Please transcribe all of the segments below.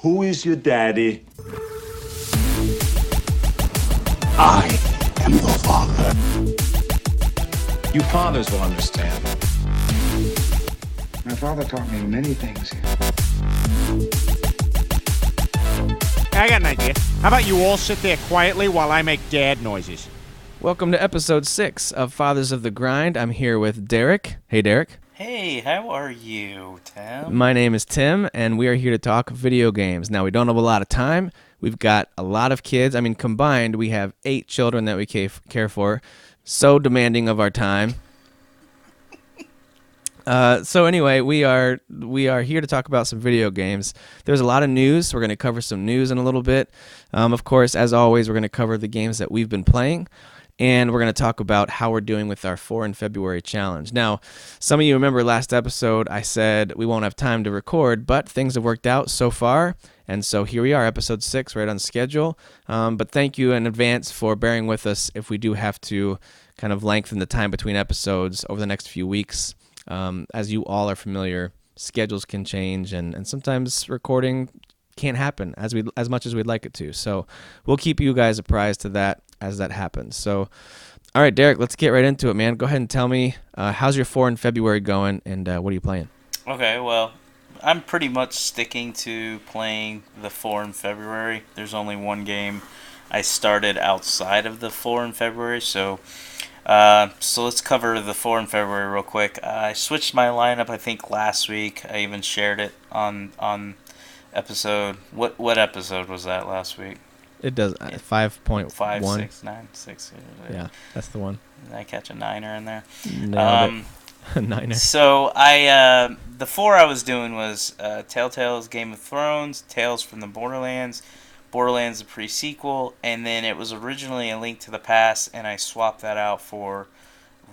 Who is your daddy? I am your father. You fathers will understand. My father taught me many things. I got an idea. How about you all sit there quietly while I make dad noises? Welcome to episode 6 of Fathers of the Grind. I'm here with Derek. Hey, Derek. Hey, how are you, Tim? My name is Tim, and we are here to talk video games. Now, we don't have a lot of time. We've got a lot of kids. I mean, combined, we have 8 children that we care for. So demanding of our time. So anyway, we are here to talk about some video games. There's a lot of news. We're going to cover some news in a little bit. Of course, as always, we're going to cover the games that we've been playing, and we're going to talk about how we're doing with our 4 in February challenge. Now, some of you remember last episode I said we won't have time to record, but things have worked out so far, and so here we are, episode 6, right on schedule. But thank you in advance for bearing with us if we do have to kind of lengthen the time between episodes over the next few weeks. As you all are familiar, schedules can change, and sometimes recording can't happen as much as we'd like it to. So we'll keep you guys apprised to that as that happens. So, all right, Derek, let's get right into it, man. Go ahead and tell me, how's your 4 in February going, and what are you playing? Okay, well, I'm pretty much sticking to playing the 4 in February. There's only one game I started outside of the 4 in February, so let's cover the 4 in February real quick. I switched my lineup, I think, last week. I even shared it on episode. What episode was that last week? It does 5.1. 5, 6, 9, 6. Yeah, that's the one. Did I catch a niner in there? Nailed it. Niner. So the 4 I was doing was Telltale's Game of Thrones, Tales from the Borderlands, Borderlands the pre-sequel, and then it was originally A Link to the Past, and I swapped that out for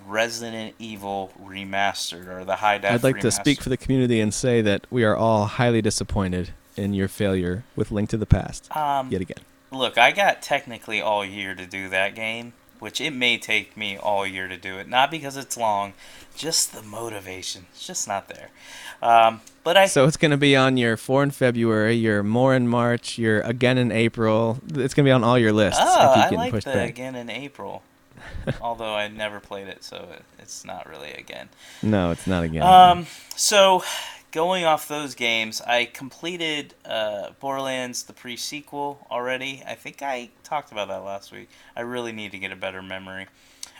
Resident Evil Remastered, or the high def. I'd like remastered. to speak for the community and say that we are all highly disappointed in your failure with Link to the Past yet again. Look, I got technically all year to do that game, which it may take me all year to do it. Not because it's long, just the motivation. It's just not there. So it's going to be on your 4 in February, your more in March, your again in April. It's going to be on all your lists. I like the again in April. Although I never played it, so it's not really again. No, it's not again. So going off those games, I completed Borderlands the pre-sequel already. I think I talked about that last week. I really need to get a better memory.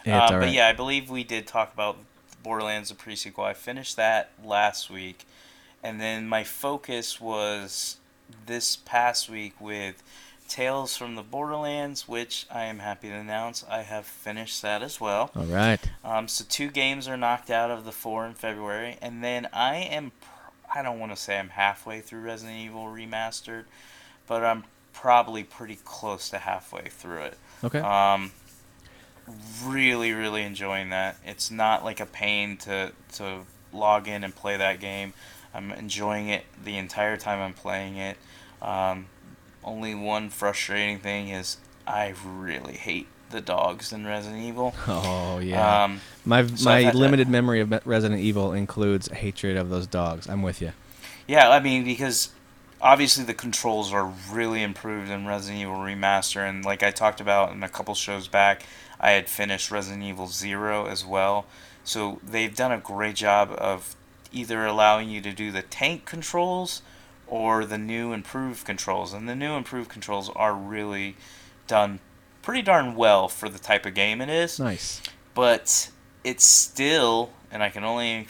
Yeah, it's all right. But yeah, I believe we did talk about Borderlands the pre-sequel. I finished that last week, and then my focus was this past week with Tales from the Borderlands, which I am happy to announce I have finished that as well. All right. So 2 games are knocked out of the 4 in February, and then I don't want to say I'm halfway through Resident Evil Remastered, but I'm probably pretty close to halfway through it. Okay. Really, really enjoying that. It's not like a pain to log in and play that game. I'm enjoying it the entire time I'm playing it. Only one frustrating thing is I really hate the dogs in Resident Evil. Oh, yeah. My limited memory of Resident Evil includes hatred of those dogs. I'm with you. Yeah, I mean, because obviously the controls are really improved in Resident Evil Remaster, and like I talked about in a couple shows back, I had finished Resident Evil 0 as well. So they've done a great job of either allowing you to do the tank controls or the new improved controls. And the new improved controls are really done pretty darn well for the type of game it is. Nice. But it's still, and I can only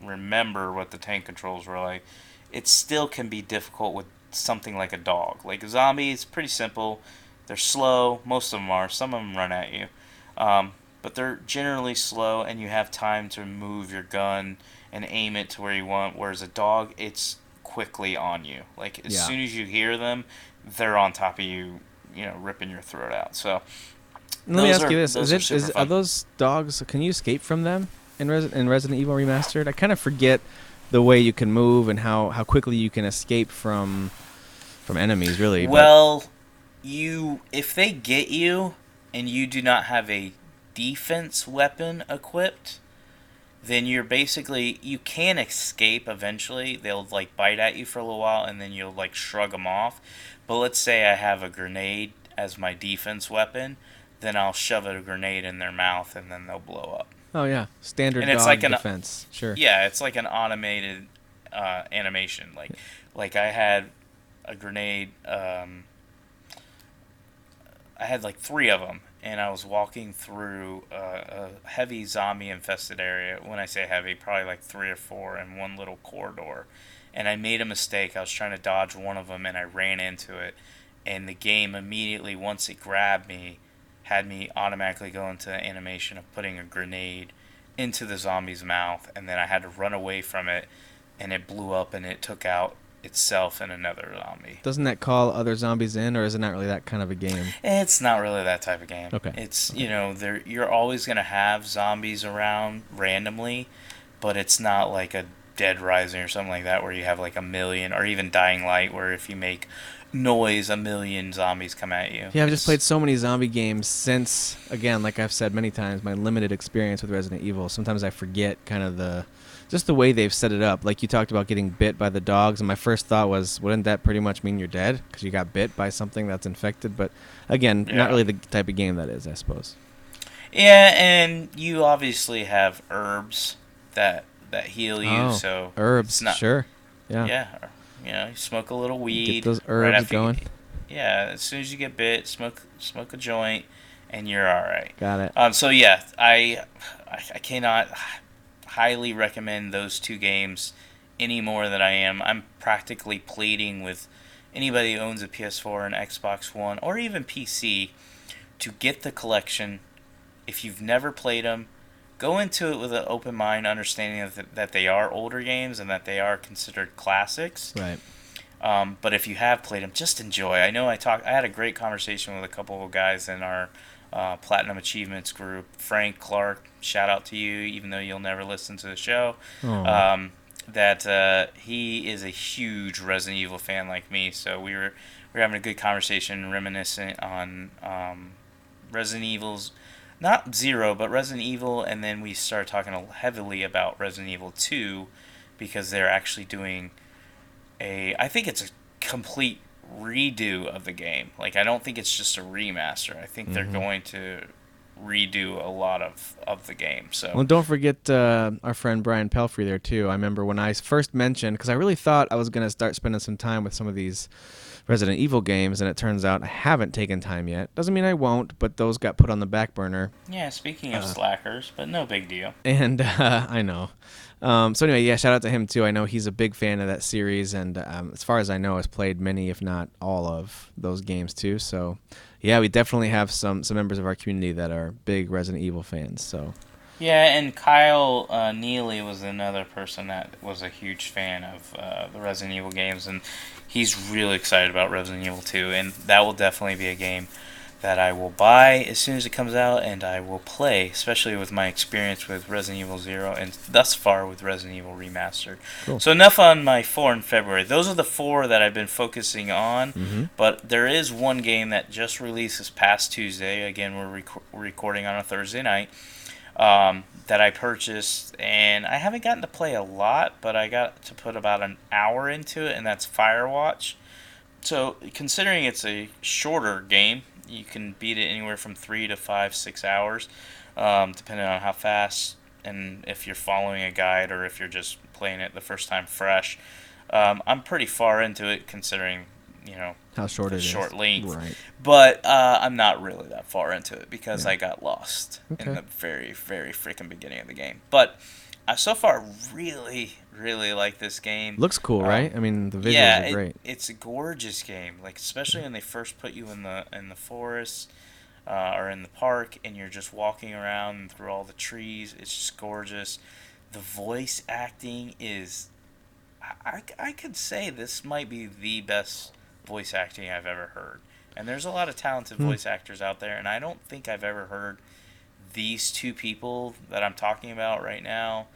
remember what the tank controls were like, it still can be difficult with something like a dog. Like a zombie, it's pretty simple. They're slow. Most of them are. Some of them run at you. But they're generally slow, and you have time to move your gun and aim it to where you want. Whereas a dog, it's quickly on you. Like, as soon as you hear them, they're on top of you, ripping your throat out. So let me ask you this. Are those dogs, can you escape from them in Resident Evil Remastered? I kind of forget the way you can move and how quickly you can escape from enemies, really. Well, if they get you and you do not have a defense weapon equipped, then you're basically, you can escape eventually. They'll like bite at you for a little while and then you'll like shrug them off. But let's say I have a grenade as my defense weapon, then I'll shove a grenade in their mouth and then they'll blow up. Oh yeah, standard And it's dog like an defense. Sure. Yeah, it's like an automated animation. Like I had a grenade. I had like 3 of them, and I was walking through a heavy zombie-infested area. When I say heavy, probably like 3 or 4 in one little corridor. And I made a mistake. I was trying to dodge one of them, and I ran into it. And the game immediately, once it grabbed me, had me automatically go into the animation of putting a grenade into the zombie's mouth, and then I had to run away from it, and it blew up, and it took out itself and another zombie. Doesn't that call other zombies in, or is it not really that kind of a game? It's not really that type of game. Okay. It's, you're always going to have zombies around randomly, but it's not like a Dead Rising or something like that where you have like a million, or even Dying Light where if you make noise, a million zombies come at you. Yeah, I've just played so many zombie games since, again, like I've said many times, my limited experience with Resident Evil. Sometimes I forget kind of just the way they've set it up. Like you talked about getting bit by the dogs, and my first thought was, wouldn't that pretty much mean you're dead because you got bit by something that's infected? But again, not really the type of game that is, I suppose. Yeah, and you obviously have herbs that heal you. Oh, so herbs, sure. Yeah. Yeah, you smoke a little weed. Get those herbs going. As soon as you get bit, smoke a joint, and you're all right. Got it. So yeah, I cannot highly recommend those 2 games any more than I am. I'm practically pleading with anybody who owns a PS4 and Xbox One or even PC to get the collection. If you've never played them, go into it with an open mind, understanding that they are older games and that they are considered classics. Right. But if you have played them, just enjoy. I know I had a great conversation with a couple of guys in our Platinum Achievements group. Frank, Clark, shout out to you, even though you'll never listen to the show. That he is a huge Resident Evil fan like me. So we were having a good conversation, reminiscent on Resident Evil's, not 0, but Resident Evil, and then we started talking heavily about Resident Evil 2 because they're actually doing I think it's a complete redo of the game. Like, I don't think it's just a remaster. I think they're going to redo a lot of the game. So, well, don't forget our friend Brian Pelfrey there too. I remember when I first mentioned, because I really thought I was going to start spending some time with some of these Resident Evil games, and it turns out I haven't taken time yet. Doesn't mean I won't, but those got put on the back burner. Yeah, speaking of slackers, but no big deal. And I know. So anyway, yeah, shout out to him too. I know he's a big fan of that series, and as far as I know, has played many, if not all, of those games too. So yeah, we definitely have some members of our community that are big Resident Evil fans. So yeah, and Kyle Neely was another person that was a huge fan of the Resident Evil games, and he's really excited about Resident Evil 2, and that will definitely be a game that I will buy as soon as it comes out, and I will play, especially with my experience with Resident Evil 0 and thus far with Resident Evil Remastered. Cool. So enough on my 4 in February. Those are the 4 that I've been focusing on, but there is one game that just released this past Tuesday. Again, we're recording on a Thursday night, that I purchased, and I haven't gotten to play a lot, but I got to put about an hour into it, and that's Firewatch. So considering it's a shorter game, you can beat it anywhere from 3 to 5, 6 hours, depending on how fast and if you're following a guide or if you're just playing it the first time fresh. I'm pretty far into it considering, how short it is. Short length. Right. But I'm not really that far into it because I got lost in the very, very freaking beginning of the game. But I so far really, really like this game. Looks cool, right? I mean, the visuals are great. It's a gorgeous game. Like, especially when they first put you in the forest or in the park, and you're just walking around through all the trees. It's just gorgeous. The voice acting is, I could say this might be the best voice acting I've ever heard. And there's a lot of talented voice actors out there, and I don't think I've ever heard these 2 people that I'm talking about right now.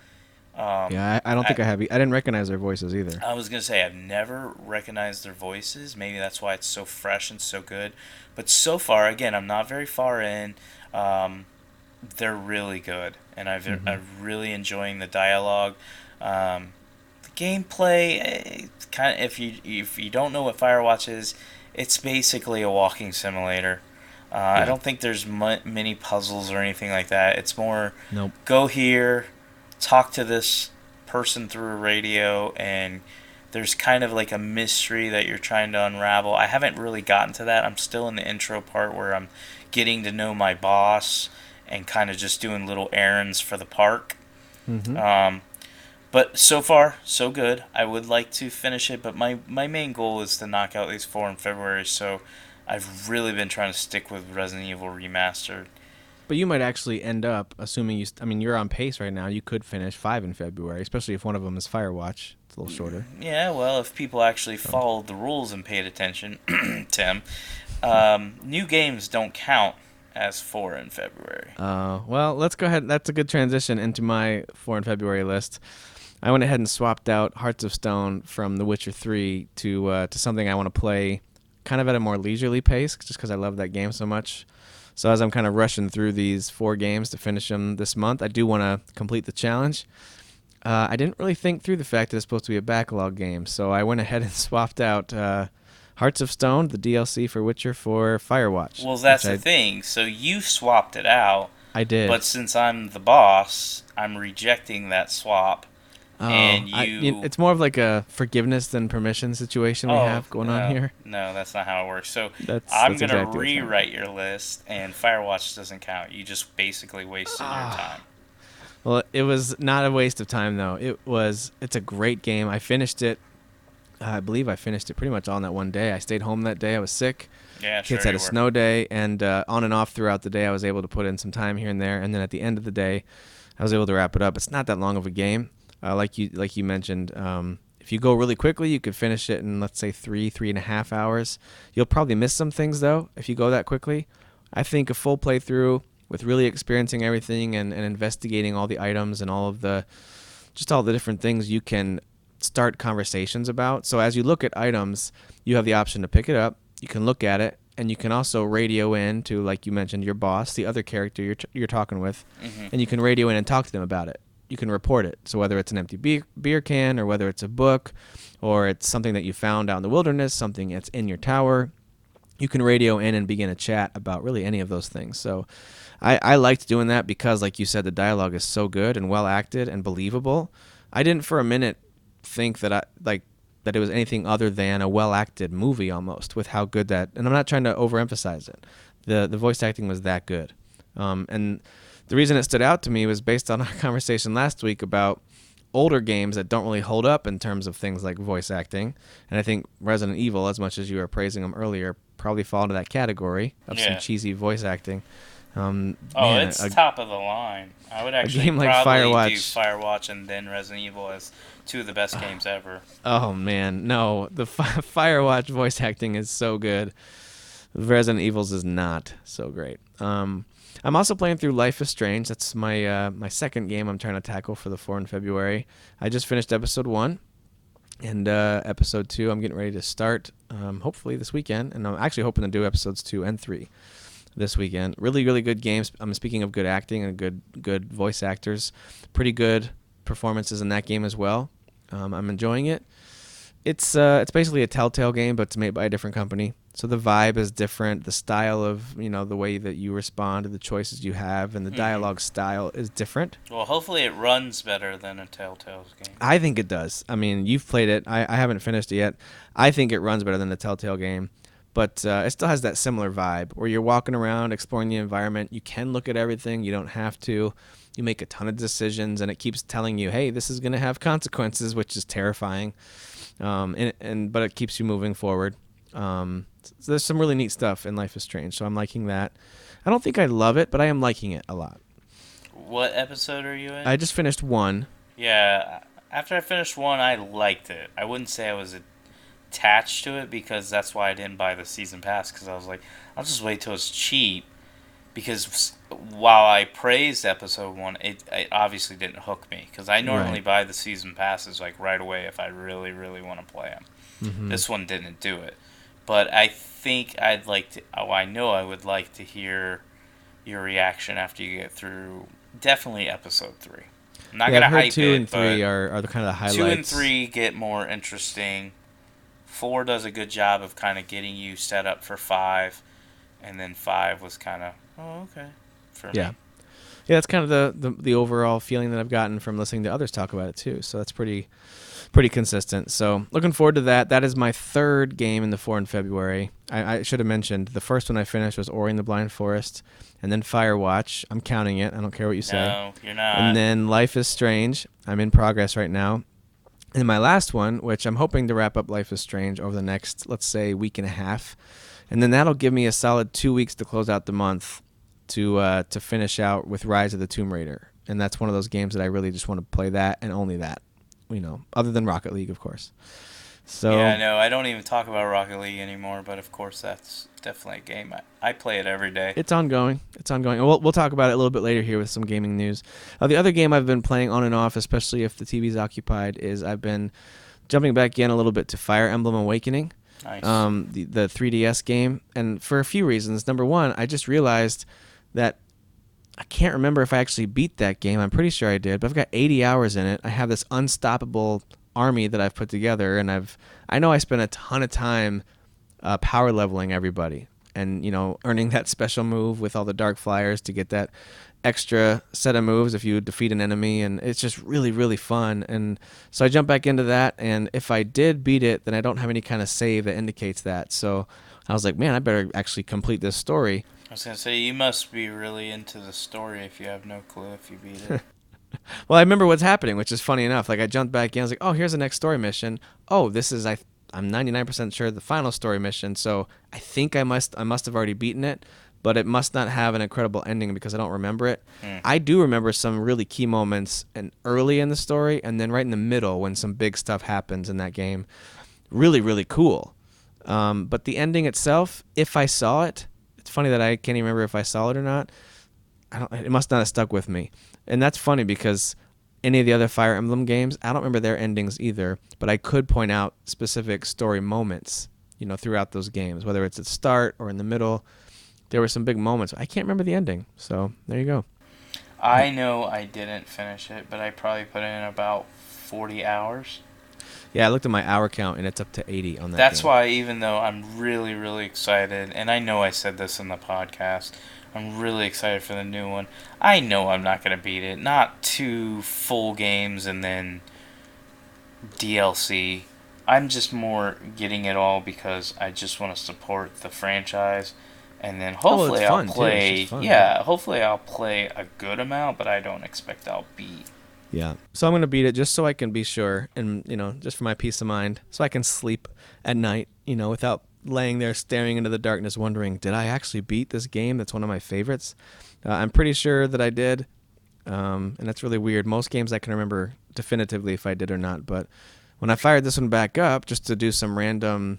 I don't think I have. I didn't recognize their voices either. I was going to say, I've never recognized their voices. Maybe that's why it's so fresh and so good. But so far, again, I'm not very far in. they're really good, and I'm really enjoying the dialogue. The gameplay, kind of, if you don't know what Firewatch is, it's basically a walking simulator. I don't think there's many puzzles or anything like that. It's more go here, talk to this person through a radio, and there's kind of like a mystery that you're trying to unravel. I haven't really gotten to that. I'm still in the intro part where I'm getting to know my boss and kind of just doing little errands for the park. But so far, so good. I would like to finish it, but my main goal is to knock out these 4 in February, so I've really been trying to stick with Resident Evil Remastered. But you might actually end up, assuming you're on pace right now, you could finish 5 in February, especially if one of them is Firewatch. It's a little shorter. Yeah, well, if people actually followed the rules and paid attention, Tim, new games don't count as 4 in February. Well, let's go ahead. That's a good transition into my 4 in February list. I went ahead and swapped out Hearts of Stone from The Witcher 3 to something I want to play kind of at a more leisurely pace, just because I love that game so much. So as I'm kind of rushing through these 4 games to finish them this month, I do want to complete the challenge. I didn't really think through the fact that it's supposed to be a backlog game, so I went ahead and swapped out Hearts of Stone, the DLC for Witcher, for Firewatch. Well, that's the thing. So you swapped it out. I did. But since I'm the boss, I'm rejecting that swap. And it's more of like a forgiveness than permission situation we have going on here. No, that's not how it works. So that's I'm going to exactly rewrite your list, and Firewatch doesn't count. You just basically wasted your time. Well, it was not a waste of time, though. It's a great game. I finished it. I believe I finished it pretty much all in that one day. I stayed home that day. I was sick. Yeah, sure. Kids had a snow day, and on and off throughout the day, I was able to put in some time here and there. And then at the end of the day, I was able to wrap it up. It's not that long of a game. Like you mentioned, if you go really quickly, you could finish it in, let's say, 3.5 hours. You'll probably miss some things, though, if you go that quickly. I think a full playthrough with really experiencing everything and investigating all the items and all the different things you can start conversations about. So as you look at items, you have the option to pick it up, you can look at it, and you can also radio in to, like you mentioned, your boss, the other character you're talking with, and you can radio in and talk to them about it. You can report it. So whether it's an empty beer can, or whether it's a book, or it's something that you found out in the wilderness, something that's in your tower, you can radio in and begin a chat about really any of those things. So I liked doing that because, like you said, the dialogue is so good and well acted and believable. I didn't for a minute think that that it was anything other than a well acted movie almost, with how good that. And I'm not trying to overemphasize it. The voice acting was that good, and the reason it stood out to me was based on our conversation last week about older games that don't really hold up in terms of things like voice acting. And I think Resident Evil, as much as you were praising them earlier, probably fall into that category of some cheesy voice acting. It's top of the line. I would actually game like probably do Firewatch and then Resident Evil as 2 of the best games ever. Oh, man. No, the Firewatch voice acting is so good. Resident Evil's is not so great. I'm also playing through Life is Strange. That's my my second game I'm trying to tackle for the 4 in February. I just finished episode 1, and episode 2 I'm getting ready to start hopefully this weekend, and I'm actually hoping to do episodes 2 and 3 this weekend. Really, really good games. I'm speaking of good acting and good voice actors. Pretty good performances in that game as well. I'm enjoying it. It's basically a Telltale game, but it's made by a different company. So the vibe is different. The style of, the way that you respond to the choices you have, and the dialogue style is different. Well, hopefully it runs better than a Telltale's game. I think it does. I mean, you've played it. I haven't finished it yet. I think it runs better than the Telltale game. But it still has that similar vibe where you're walking around, exploring the environment. You can look at everything. You don't have to. You make a ton of decisions, and it keeps telling you, hey, this is going to have consequences, which is terrifying. But it keeps you moving forward. So there's some really neat stuff in Life is Strange, so I'm liking that. I don't think I love it, but I am liking it a lot. What episode are you in? I just finished 1. Yeah, after I finished 1, I liked it. I wouldn't say I was attached to it, because that's why I didn't buy the season pass, because I was like, I'll just wait till it's cheap, because while I praised episode 1, it obviously didn't hook me, because I normally buy the season passes like right away if I really, really want to play them. Mm-hmm. This one didn't do it. But I think I know I would like to hear your reaction after you get through definitely episode 3. I'm not Yeah, gonna I've heard hype 2 it, and 3 but are the kind of the highlights. 2 and 3 get more interesting. 4 does a good job of kind of getting you set up for 5, and then 5 was kind of okay for me. Yeah, that's kind of the overall feeling that I've gotten from listening to others talk about it too. So that's pretty consistent. So looking forward to that. That is my third game in the 4 in February. I should have mentioned the first one I finished was Ori and the Blind Forest, and then Firewatch. I'm counting it. I don't care what you say. No, you're not. And then Life is Strange. I'm in progress right now. And my last one, which I'm hoping to wrap up Life is Strange over the next, let's say, week and a half. And then that'll give me a solid 2 weeks to close out the month to finish out with Rise of the Tomb Raider. And that's one of those games that I really just want to play that and only that, other than Rocket League, of course. So yeah, no, I don't even talk about Rocket League anymore, but of course that's definitely a game. I play it every day. It's ongoing. And we'll talk about it a little bit later here with some gaming news. The other game I've been playing on and off, especially if the TV's occupied, is I've been jumping back in a little bit to Fire Emblem Awakening. Nice. The 3DS game, and for a few reasons. Number one, I just realized that I can't remember if I actually beat that game. I'm pretty sure I did, but I've got 80 hours in it. I have this unstoppable army that I've put together, and I know I spent a ton of time power leveling everybody, and earning that special move with all the dark flyers to get that extra set of moves if you defeat an enemy, and it's just really, really fun. And so I jumped back into that, and if I did beat it, then I don't have any kind of save that indicates that. So I was like, man, I better actually complete this story. I was going to say, you must be really into the story if you have no clue if you beat it. Well, I remember what's happening, which is funny enough. Like, I jumped back in, I was like, oh, here's the next story mission. Oh, this is, I'm 99% sure the final story mission, so I think I must have already beaten it, but it must not have an incredible ending because I don't remember it. I do remember some really key moments and early in the story, and then right in the middle when some big stuff happens in that game. Really, really cool. But the ending itself, if I saw it, it's funny that I can't even remember if I saw it or not. It must not have stuck with me. And that's funny because any of the other Fire Emblem games, I don't remember their endings either, but I could point out specific story moments, throughout those games, whether it's at the start or in the middle. There were some big moments. I can't remember the ending, so there you go. I know I didn't finish it, but I probably put in about 40 hours. Yeah, I looked at my hour count, and it's up to 80 on that That's game. why, even though I'm really, really excited, and I know I said this in the podcast, I'm really excited for the new one. I know I'm not going to beat it. Not 2 full games and then DLC. I'm just more getting it all because I just want to support the franchise. And then hopefully I'll play. Hopefully I'll play a good amount, but I don't expect I'll beat. Yeah. So I'm going to beat it just so I can be sure and, just for my peace of mind, so I can sleep at night, without laying there staring into the darkness wondering, did I actually beat this game that's one of my favorites? I'm pretty sure that I did, and that's really weird. Most games I can remember definitively if I did or not, but when I fired this one back up just to do some random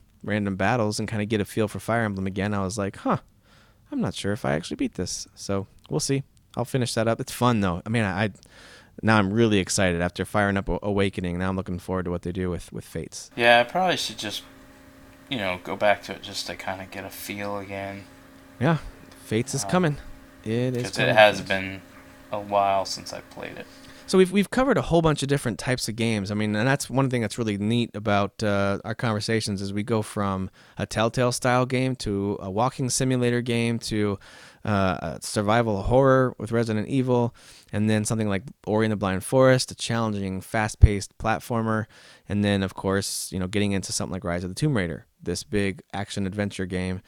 battles and kind of get a feel for Fire Emblem again, I was like, I'm not sure if I actually beat this. So we'll see. I'll finish that up. It's fun, though. I mean, now I'm really excited after firing up Awakening. Now I'm looking forward to what they do with Fates. Yeah, I probably should just, go back to it just to kind of get a feel again. Yeah, Fates is coming. It is coming. Because it has been a while since I played it. So we've covered a whole bunch of different types of games. I mean, and that's one thing that's really neat about our conversations is we go from a Telltale style game to a walking simulator game to a survival horror with Resident Evil, and then something like Ori and the Blind Forest, a challenging, fast-paced platformer, and then, of course, getting into something like Rise of the Tomb Raider, this big action-adventure game,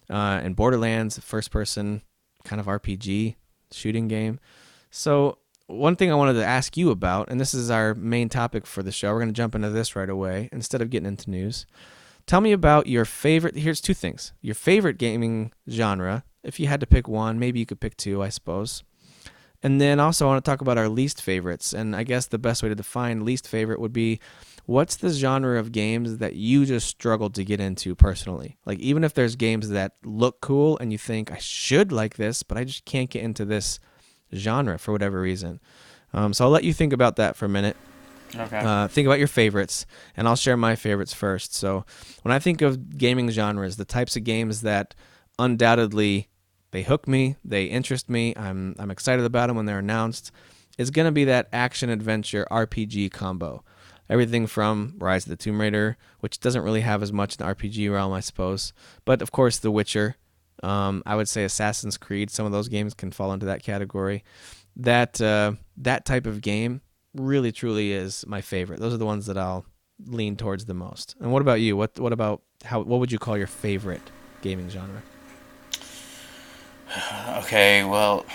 and Borderlands, first-person kind of RPG shooting game. So one thing I wanted to ask you about, and this is our main topic for the show, we're going to jump into this right away instead of getting into news. Tell me about your favorite, here's 2 things. Your favorite gaming genre, if you had to pick one, maybe you could pick 2, I suppose. And then also I want to talk about our least favorites, and I guess the best way to define least favorite would be, what's the genre of games that you just struggled to get into personally? Like, even if there's games that look cool and you think, I should like this, but I just can't get into this genre for whatever reason. So I'll let you think about that for a minute. Okay. Think about your favorites, and I'll share my favorites first. So when I think of gaming genres, the types of games that undoubtedly they hook me, they interest me. I'm excited about them when they're announced. Is going to be that action adventure RPG combo. Everything from Rise of the Tomb Raider, which doesn't really have as much in the RPG realm, I suppose, but of course The Witcher. I would say Assassin's Creed. Some of those games can fall into that category. That type of game really truly is my favorite. Those are the ones that I'll lean towards the most. And what about you? What would you call your favorite gaming genre? Okay, well,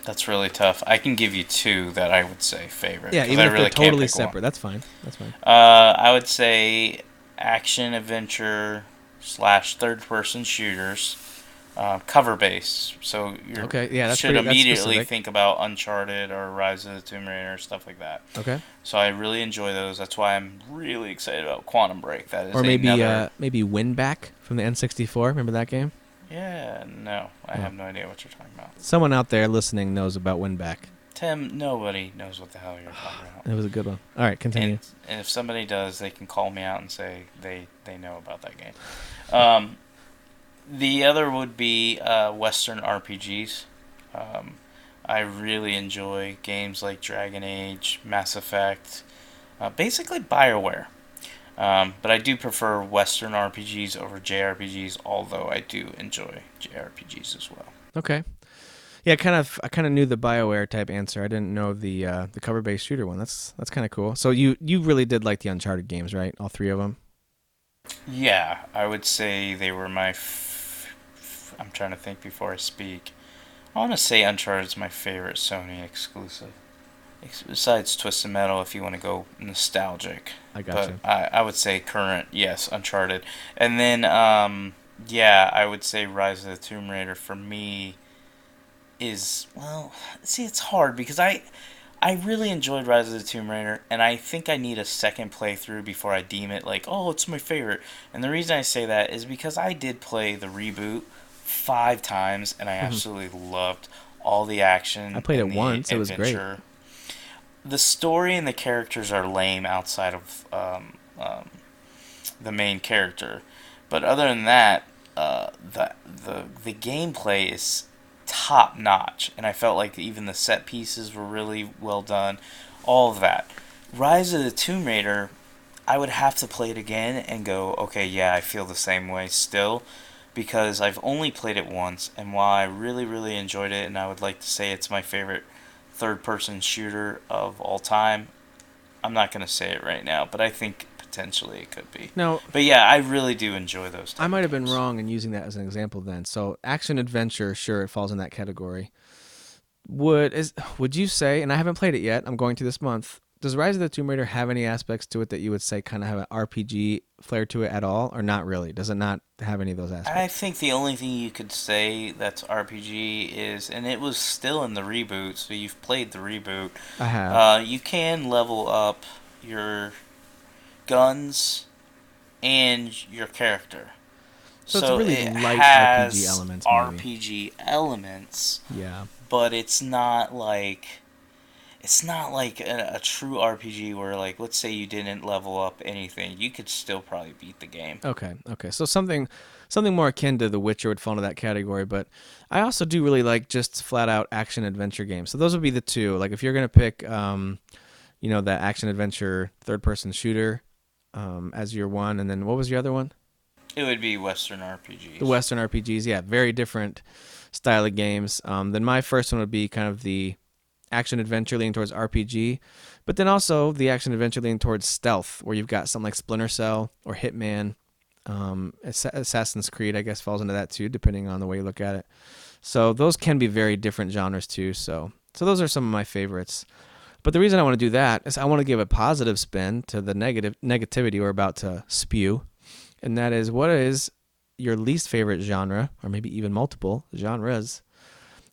that's really tough. I can give you two that I would say favorite. Yeah, 'cause even I if really they're can't totally pick one. separate. That's fine. I would say action adventure / third person shooters, cover based. So you Okay, yeah, that's should that's immediately specific. think about Uncharted or Rise of the Tomb Raider, stuff like that. Okay. So I really enjoy those. That's why I'm really excited about Quantum Break. That is Or maybe another. maybe Winback from the N64. Remember that game? Yeah, no, I have no idea what you're talking about. Someone out there listening knows about Winback. Tim, nobody knows what the hell you're talking about. It was a good one. All right, continue. And if somebody does, they can call me out and say they know about that game. The other would be Western RPGs. I really enjoy games like Dragon Age, Mass Effect, basically BioWare. But I do prefer Western RPGs over JRPGs, although I do enjoy JRPGs as well. Okay. Yeah, I kind of knew the BioWare type answer. I didn't know the cover-based shooter one. That's kind of cool. So you really did like the Uncharted games, right? All three of them? Yeah, I would say they were my... I'm trying to think before I speak. I want to say Uncharted's my favorite Sony exclusive. Besides Twisted Metal, if you want to go nostalgic. I gotcha. But I would say current, yes, Uncharted. And then, I would say Rise of the Tomb Raider for me is, well, see, it's hard because I really enjoyed Rise of the Tomb Raider, and I think I need a second playthrough before I deem it like, oh, it's my favorite. And the reason I say that is because I did play the reboot 5 times, and I absolutely loved all the action. I played it and the once. It was great. adventure. The story and the characters are lame outside of the main character, but other than that, the gameplay is top notch, and I felt like even the set pieces were really well done. All of that. Rise of the Tomb Raider, I would have to play it again and go, okay, yeah, I feel the same way still, because I've only played it once, and while I really, really enjoyed it, and I would like to say it's my favorite third-person shooter of all time, I'm not going to say it right now, but I think potentially it could be. No. But yeah, I really do enjoy those. I might have been wrong in using that as an example then. So action adventure, sure, it falls in that category. Would you say, and I haven't played it yet, I'm going to this month, does Rise of the Tomb Raider have any aspects to it that you would say kind of have an RPG flair to it at all, or not really? Does it not have any of those aspects? I think the only thing you could say that's RPG is, and it was still in the reboot, so you've played the reboot. I have. You can level up your guns and your character. So it's really it light has RPG elements, maybe. RPG elements, Yeah. but it's not like a true RPG where, like, let's say you didn't level up anything, you could still probably beat the game. Okay. So something more akin to The Witcher would fall into that category, but I also do really like just flat out action adventure games. So those would be the two. Like if you're gonna pick, that action adventure third person shooter, as your one, and then what was your other one? It would be Western RPGs. The Western RPGs, yeah, very different style of games. Then my first one would be kind of the action adventure leaning towards RPG, but then also the action adventure leaning towards stealth, where you've got something like Splinter Cell or Hitman. Assassin's Creed, I guess, falls into that too, depending on the way you look at it. So those can be very different genres too. So those are some of my favorites. But the reason I want to do that is I want to give a positive spin to the negativity we're about to spew, and that is, what is your least favorite genre, or maybe even multiple genres?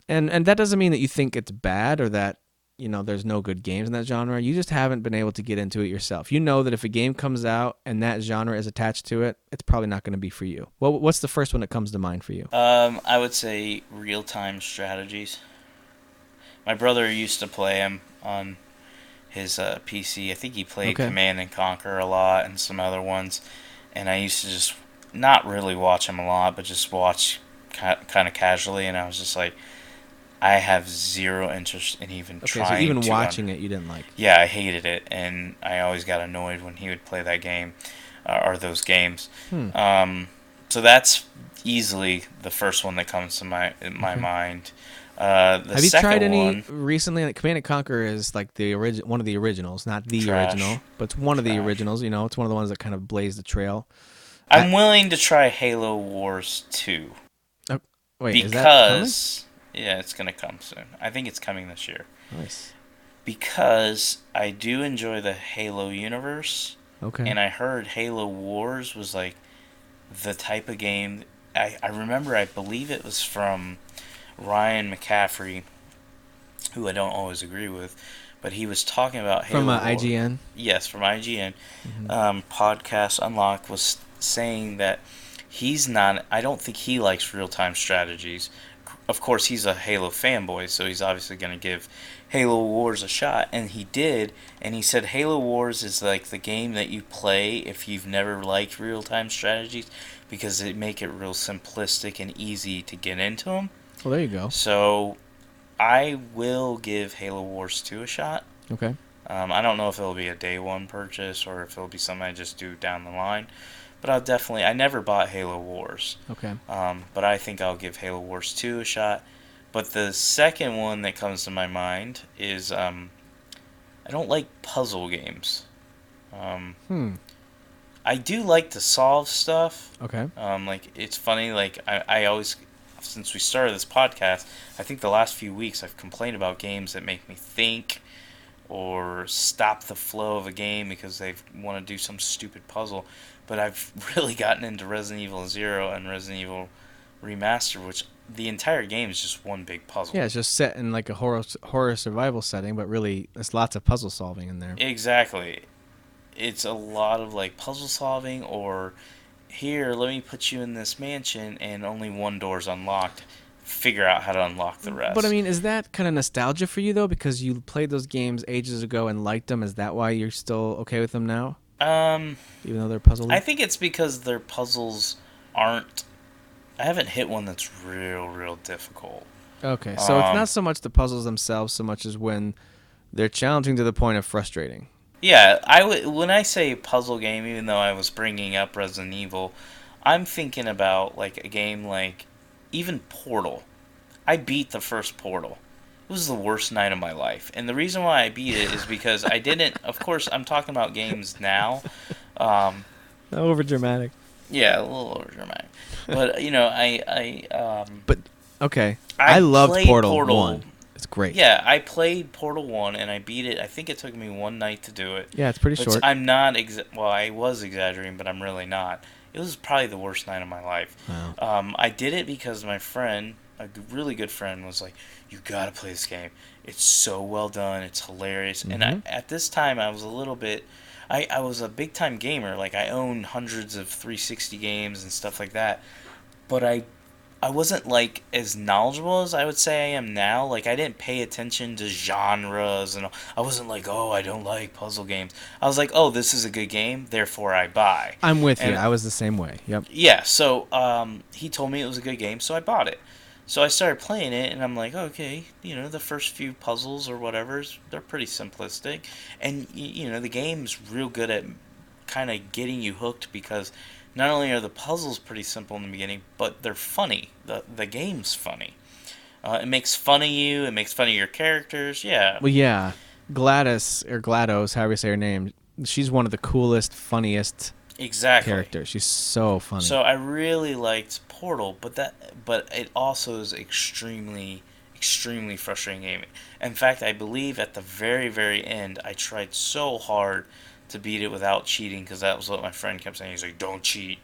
And that doesn't mean that you think it's bad or that, there's no good games in that genre. You just haven't been able to get into it yourself. You know that if a game comes out and that genre is attached to it, it's probably not going to be for you. What's the first one that comes to mind for you? I would say real-time strategies. My brother used to play them on his PC. I think he played Command and Conquer a lot and some other ones. And I used to just not really watch him a lot, but just watch kind of casually, and I was just like, I have zero interest in even Okay, trying so even to watching it, you didn't like. Yeah, I hated it, and I always got annoyed when he would play that game, or those games. So that's easily the first one that comes to my mind. The Have you second tried any one, recently? Like, Command and Conquer is like the one of the originals, not the Trash. original, but it's one of the Trash. originals. You know, it's one of the ones that kind of blazed the trail. I'm willing to try Halo Wars 2 Wait, is that coming? because yeah, it's gonna come soon. I think it's coming this year. Nice. Because I do enjoy the Halo universe, Okay. and I heard Halo Wars was like the type of game. I remember, I believe it was from Ryan McCaffrey, who I don't always agree with, but he was talking about Halo From Wars. IGN. Yes, from IGN. Podcast Unlocked was saying that he's not. I don't think he likes real-time strategies. Of course, he's a Halo fanboy, so he's obviously going to give Halo Wars a shot, and he did. And he said Halo Wars is like the game that you play if you've never liked real-time strategies, because it make it real simplistic and easy to get into them. Well, there you go. So I will give Halo Wars 2 a shot. Okay. I don't know if it'll be a day one purchase or if it'll be something I just do down the line. But I'll definitely... I never bought Halo Wars. Okay. But I think I'll give Halo Wars 2 a shot. But the second one that comes to my mind is... I don't like puzzle games. I do like to solve stuff. Okay. Like, it's funny, like, I always... Since we started this podcast, I think the last few weeks I've complained about games that make me think or stop the flow of a game because they want to do some stupid puzzle. But I've really gotten into Resident Evil 0 and Resident Evil Remastered, which the entire game is just one big puzzle. Yeah, it's just set in like a horror survival setting, but really there's lots of puzzle solving in there. Exactly. It's a lot of like puzzle solving, or here, let me put you in this mansion and only one door's unlocked. Figure out how to unlock the rest. But I mean, is that kind of nostalgia for you though? Because you played those games ages ago and liked them. Is that why you're still okay with them now? Even though they're puzzles? I think it's because their puzzles aren't... I haven't hit one that's real difficult. Okay, so it's not so much the puzzles themselves so much as when they're challenging to the point of frustrating. Yeah, when I say puzzle game, even though I was bringing up Resident Evil, I'm thinking about like a game like even Portal. I beat the first Portal. It was the worst night of my life. And the reason why I beat it is because I didn't... Of course, I'm talking about games now. Over dramatic. Yeah, a little over dramatic. But, you know, But, okay. I loved played Portal 1. It's great. Yeah, I played Portal 1 and I beat it. I think it took me one night to do it. Yeah, it's pretty short. I'm not... Well, I was exaggerating, but I'm really not. It was probably the worst night of my life. Wow. I did it because my friend, a really good friend, was like, you gotta play this game. It's so well done. It's hilarious. Mm-hmm. And at this time, I was a little bit... I was a big-time gamer. Like, I own hundreds of 360 games and stuff like that. But I wasn't, like, as knowledgeable as I would say I am now. Like, I didn't pay attention to genres. And I wasn't like, oh, I don't like puzzle games. I was like, oh, this is a good game, therefore I buy. I'm with you. I was the same way. Yep. Yeah, so he told me it was a good game, so I bought it. So I started playing it, and I'm like, okay, you know, the first few puzzles or whatever, they're pretty simplistic. And, you know, the game's real good at kind of getting you hooked because not only are the puzzles pretty simple in the beginning, but they're funny. The game's funny. It makes fun of you. It makes fun of your characters. Yeah. Well, yeah. Gladys, or GLaDOS, however you say her name, she's one of the coolest, funniest characters. She's so funny. So I really liked Portal, but it also is extremely frustrating game. In fact, I believe at the very end, I tried so hard to beat it without cheating because that was what my friend kept saying. He's like, don't cheat.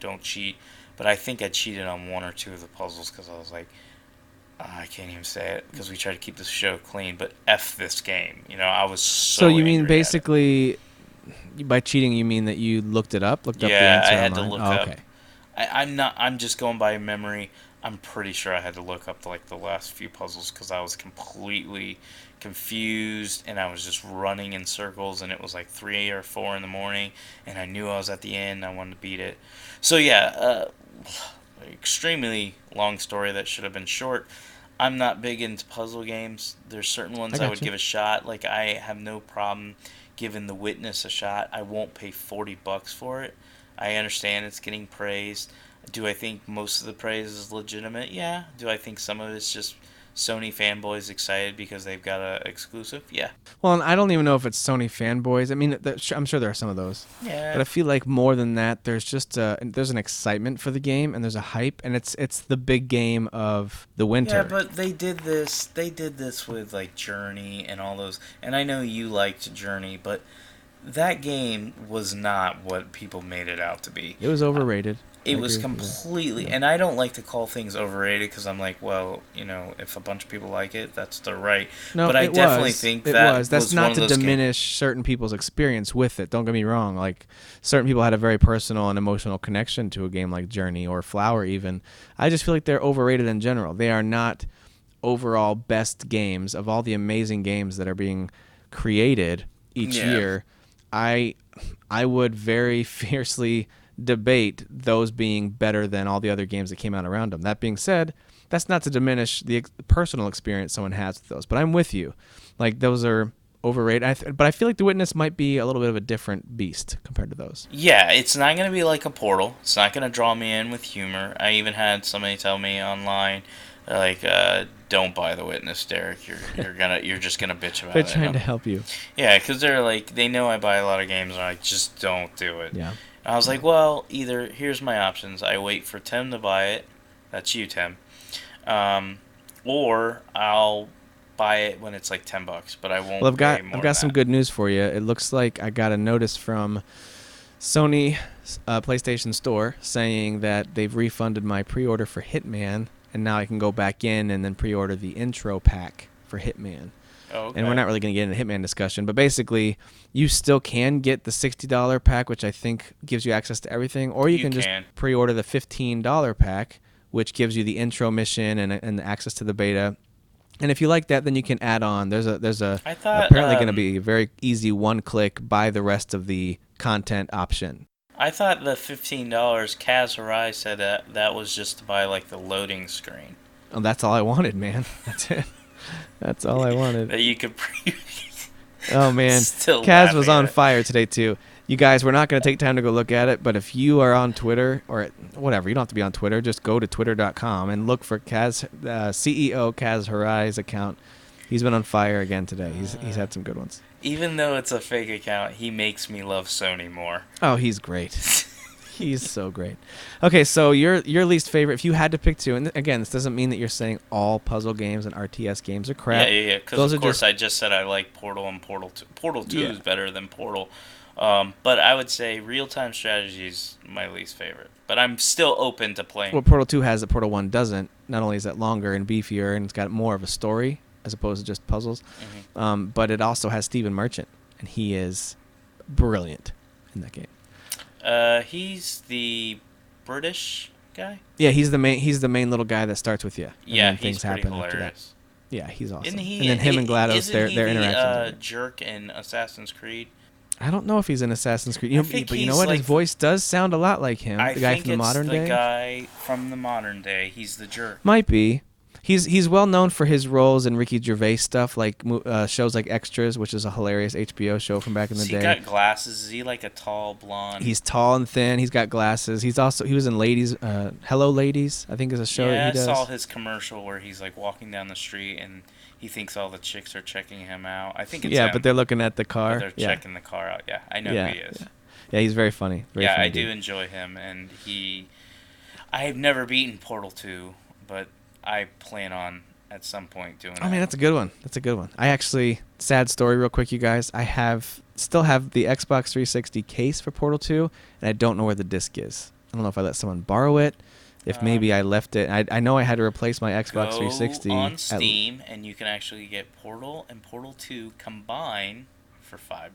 But I think I cheated on one or two of the puzzles because I was like, I can't even say it because we try to keep the show clean, but F this game. You know, I was so you mean angry basically, by cheating, you mean that you looked it up? Looked up the answer I had online? to look up. Okay. I'm just going by memory. I'm pretty sure I had to look up like the last few puzzles because I was completely confused and I was just running in circles and it was like 3 or 4 in the morning and I knew I was at the end. I wanted to beat it. So yeah, extremely long story that should have been short. I'm not big into puzzle games. There's certain ones I would give a shot. Like, I have no problem giving The Witness a shot. I won't pay $40 for it. I understand it's getting praised. Do I think most of the praise is legitimate? Yeah. Do I think some of it's just Sony fanboys excited because they've got a exclusive? Yeah. Well, and I don't even know if it's Sony fanboys. I mean, I'm sure there are some of those. Yeah. But I feel like more than that, there's just there's an excitement for the game, and there's a hype, and it's the big game of the winter. Yeah, but they did this with like Journey and all those. And I know you liked Journey, but that game was not what people made it out to be. It was overrated. It was completely, and I don't like to call things overrated because I'm like, well, you know, if a bunch of people like it, that's their right. No, but I definitely think that that's not to diminish certain people's experience with it. Don't get me wrong. Like, certain people had a very personal and emotional connection to a game like Journey or Flower even. I just feel like they're overrated in general. They are not overall best games of all the amazing games that are being created each year. I would very fiercely debate those being better than all the other games that came out around them. That being said, that's not to diminish the personal experience someone has with those. But I'm with you. Like, those are overrated. But I feel like The Witness might be a little bit of a different beast compared to those. Yeah, it's not going to be like a Portal. It's not going to draw me in with humor. I even had somebody tell me online, like, don't buy The Witness, Derek. You're just gonna bitch about it. They're trying to help you. Yeah, because they're like, they know I buy a lot of games, and I just don't do it. Yeah. I was like, well, either here's my options. I wait for Tim to buy it. That's you, Tim. Or I'll buy it when it's like $10, but I won't. Well, I've got some good news for you. It looks like I got a notice from Sony PlayStation Store saying that they've refunded my pre-order for Hitman, and now I can go back in and then pre-order the intro pack for Hitman. Oh, okay. And we're not really going to get into Hitman discussion, but basically, you still can get the $60 pack, which I think gives you access to everything, or you can just pre-order the $15 pack, which gives you the intro mission and access to the beta. And if you like that, then you can add on. There's apparently going to be a very easy one-click buy the rest of the content option. I thought the $15 Kaz Harai said that was just to buy like the loading screen. Oh, that's all I wanted, man. That's it. That's all I wanted. That you could Oh, man. Kaz was on fire today, too. You guys, we're not going to take time to go look at it, but if you are on Twitter, or whatever, you don't have to be on Twitter, just go to twitter.com and look for CEO Kaz Harai's account. He's been on fire again today. He's had some good ones. Even though it's a fake account, he makes me love Sony more. Oh, he's great. He's so great. Okay, so your least favorite, if you had to pick two, and again, this doesn't mean that you're saying all puzzle games and RTS games are crap. Yeah. Because of course I just said I like Portal and Portal 2. Portal 2 is better than Portal. But I would say real-time strategy is my least favorite. But I'm still open to playing. Well, Portal 2 has that Portal 1 doesn't. Not only is that longer and beefier, and it's got more of a story as opposed to just puzzles, but it also has Stephen Merchant, and he is brilliant in that game. He's the British guy. Yeah, he's the main little guy that starts with you. Yeah, and things he's pretty happen hilarious. after that. Yeah, he's awesome. And then him and GLaDOS, their interactions. The jerk in Assassin's Creed. I don't know if he's in Assassin's Creed. But you know what? Like, his voice does sound a lot like him. The guy from the modern day. The guy from the modern day. He's the jerk. Might be. He's well known for his roles in Ricky Gervais stuff, like shows like Extras, which is a hilarious HBO show from back in the day. He got glasses. Is he like a tall blonde? He's tall and thin. He's got glasses. He was in Ladies, Hello Ladies, I think is a show that he does. Yeah, I saw his commercial where he's like walking down the street and he thinks all the chicks are checking him out. I think it's him. But they're looking at the car. But they're checking the car out. Yeah, I know who he is. Yeah, he's very funny. Very funny I do enjoy him, and I have never beaten Portal 2, but I plan on at some point doing man, that's a good one. I actually, sad story real quick, you guys. I still have the Xbox 360 case for Portal 2, and I don't know where the disc is. I don't know if I let someone borrow it, if maybe I left it. I know I had to replace my Xbox 360. Go on Steam, and you can actually get Portal and Portal 2 combined for $5.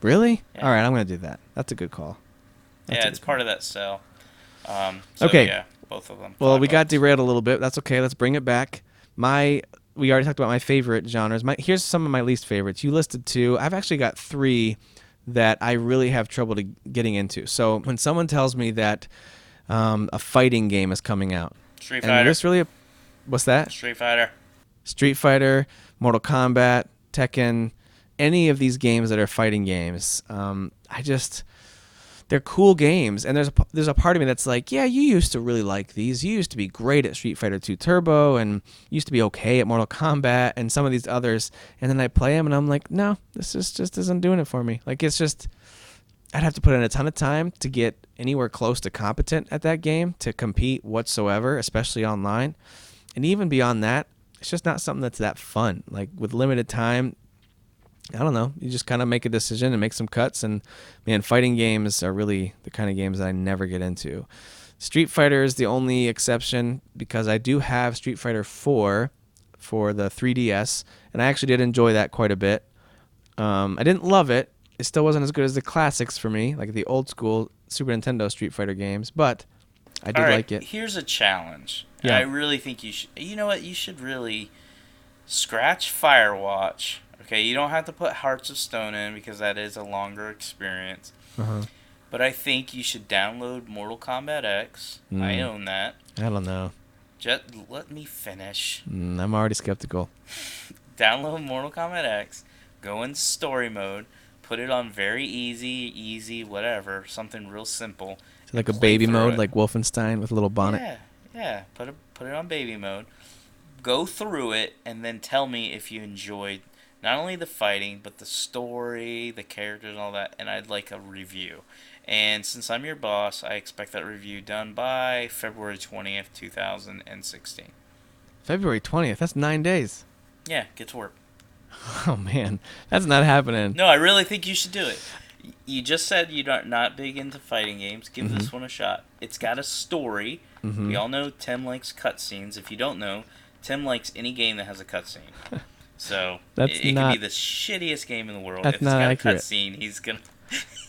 Really? Yeah. All right, I'm going to do that. That's a good call. It's part of that sale. Okay. Yeah, both of them. Well, we got derailed a little bit. That's okay. Let's bring it back. We already talked about my favorite genres. Here's some of my least favorites. You listed two. I've actually got three that I really have trouble getting into. So when someone tells me that a fighting game is coming out. Street And Fighter. this really, what's that? Street Fighter. Street Fighter, Mortal Kombat, Tekken, any of these games that are fighting games. They're cool games, and there's a part of me that's like, yeah, you used to really like these. You used to be great at Street Fighter 2 Turbo, and used to be okay at Mortal Kombat, and some of these others. And then I play them, and I'm like, no, this just isn't doing it for me. Like, it's just, I'd have to put in a ton of time to get anywhere close to competent at that game to compete whatsoever, especially online. And even beyond that, it's just not something that's that fun. Like, with limited time, I don't know. You just kind of make a decision and make some cuts. And, man, fighting games are really the kind of games that I never get into. Street Fighter is the only exception because I do have Street Fighter 4 for the 3DS, and I actually did enjoy that quite a bit. I didn't love it. It still wasn't as good as the classics for me, like the old school Super Nintendo Street Fighter games, but I did like it. Here's a challenge. Yeah. I really think you should. You know what? You should really scratch Firewatch. Okay, you don't have to put Hearts of Stone in because that is a longer experience. Uh-huh. But I think you should download Mortal Kombat X. I own that. I don't know. Just let me finish. I'm already skeptical. Download Mortal Kombat X. Go in story mode. Put it on very easy, whatever. Something real simple. So like a play baby through mode, it. like Wolfenstein with a little bonnet. Yeah. Put it on baby mode. Go through it and then tell me if you enjoyed not only the fighting but the story, the characters, and all that. And I'd like a review. And since I'm your boss, I expect that review done by February 20th, 2016. February 20th. That's 9 days. Yeah, get to work. Oh, man. That's not happening. No, I really think you should do it. You just said you're not big into fighting games. Give this one a shot. It's got a story. We all know Tim likes cutscenes. If you don't know, Tim likes any game that has a cutscene. So it can be the shittiest game in the world. That's If it's not got accurate. a cutscene, he's gonna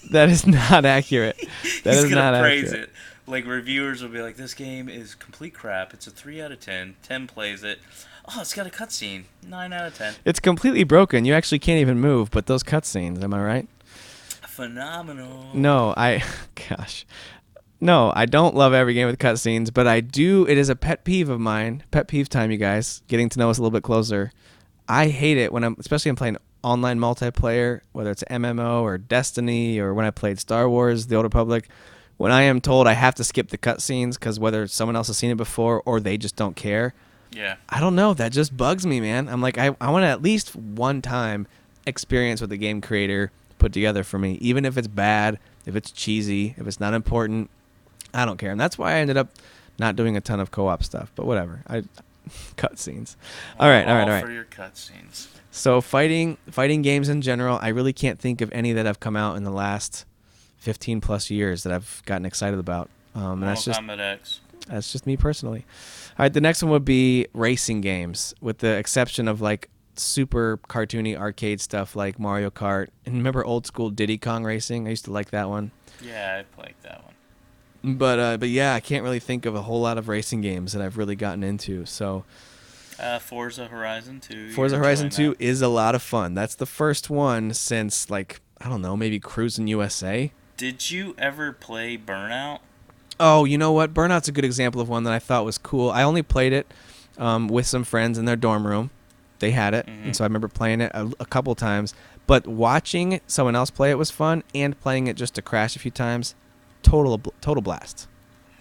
That is not accurate. That he's is gonna not praise accurate. it. Like, reviewers will be like, "This game is complete crap. It's a 3 out of 10." Tim plays it. Oh, it's got a cutscene. 9 out of 10. It's completely broken. You actually can't even move, but those cutscenes, am I right? Phenomenal. No, gosh. No, I don't love every game with cutscenes, but I do. It is a pet peeve of mine. Pet peeve time, you guys. Getting to know us a little bit closer. I hate it when especially I'm playing online multiplayer, whether it's MMO or Destiny or when I played Star Wars, The Old Republic, when I am told I have to skip the cutscenes because whether someone else has seen it before or they just don't care. Yeah. I don't know. That just bugs me, man. I'm like, I want to at least one time experience what the game creator put together for me, even if it's bad, if it's cheesy, if it's not important. I don't care. And that's why I ended up not doing a ton of co-op stuff, but whatever. Cutscenes. All right. For your cutscenes. So fighting games in general, I really can't think of any that have come out in the last 15 plus years that I've gotten excited about. And that's just me personally. All right, the next one would be racing games, with the exception of like super cartoony arcade stuff like Mario Kart. And remember old school Diddy Kong Racing? I used to like that one. Yeah, I liked that one. But yeah, I can't really think of a whole lot of racing games that I've really gotten into. So Forza Horizon 2. Forza Horizon 2 is a lot of fun. That's the first one since, like, I don't know, maybe Cruis'n USA. Did you ever play Burnout? Oh, you know what? Burnout's a good example of one that I thought was cool. I only played it with some friends in their dorm room. They had it, and so I remember playing it a couple times. But watching someone else play it was fun, and playing it just to crash a few times, total blast.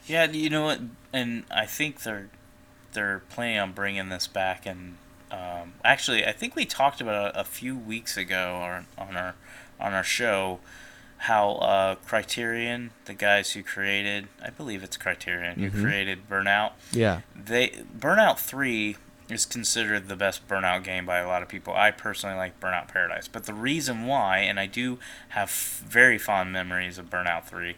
Yeah, you know what? And I think they're planning on bringing this back. And actually, I think we talked about it a few weeks ago on our show. How Criterion, the guys who created, I believe it's Criterion, who created Burnout. Yeah. Burnout 3 is considered the best Burnout game by a lot of people. I personally like Burnout Paradise. But the reason why, and I do have very fond memories of Burnout 3,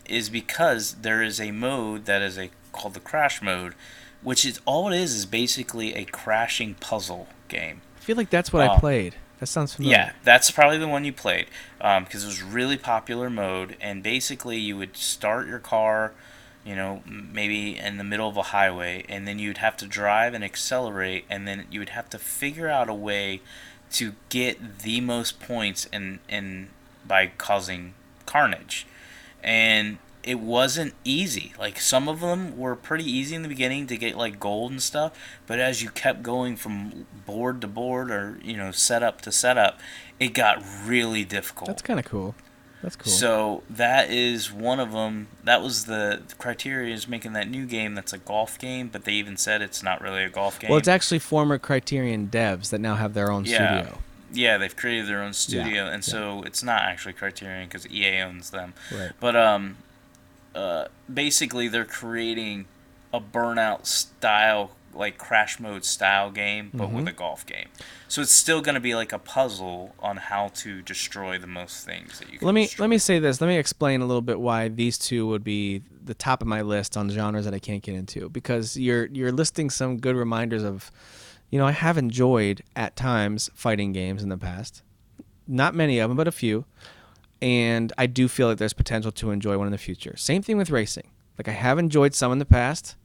is because there is a mode that is called the Crash mode, which is all it is basically a crashing puzzle game. I feel like that's what I played. That sounds familiar. Yeah, that's probably the one you played, because it was a really popular mode, and basically you would start your car, maybe in the middle of a highway, and then you'd have to drive and accelerate, and then you would have to figure out a way to get the most points by causing carnage. And it wasn't easy. Like, some of them were pretty easy in the beginning to get, like, gold and stuff, but as you kept going from board to board, or, setup to setup, it got really difficult. That's kind of cool. That's cool. So that is one of them. That was the criteria, is making that new game that's a golf game, but they even said it's not really a golf game. Well, it's actually former Criterion devs that now have their own studio. Yeah, they've created their own studio, and so it's not actually Criterion because EA owns them. Right. But basically, they're creating a Burnout style, like Crash Mode style game, but with a golf game. So it's still going to be like a puzzle on how to destroy the most things that you can destroy. Let me say this. Let me explain a little bit why these two would be the top of my list on genres that I can't get into, because you're listing some good reminders of, I have enjoyed at times fighting games in the past. Not many of them, but a few. And I do feel like there's potential to enjoy one in the future. Same thing with racing. Like, I have enjoyed some in the past.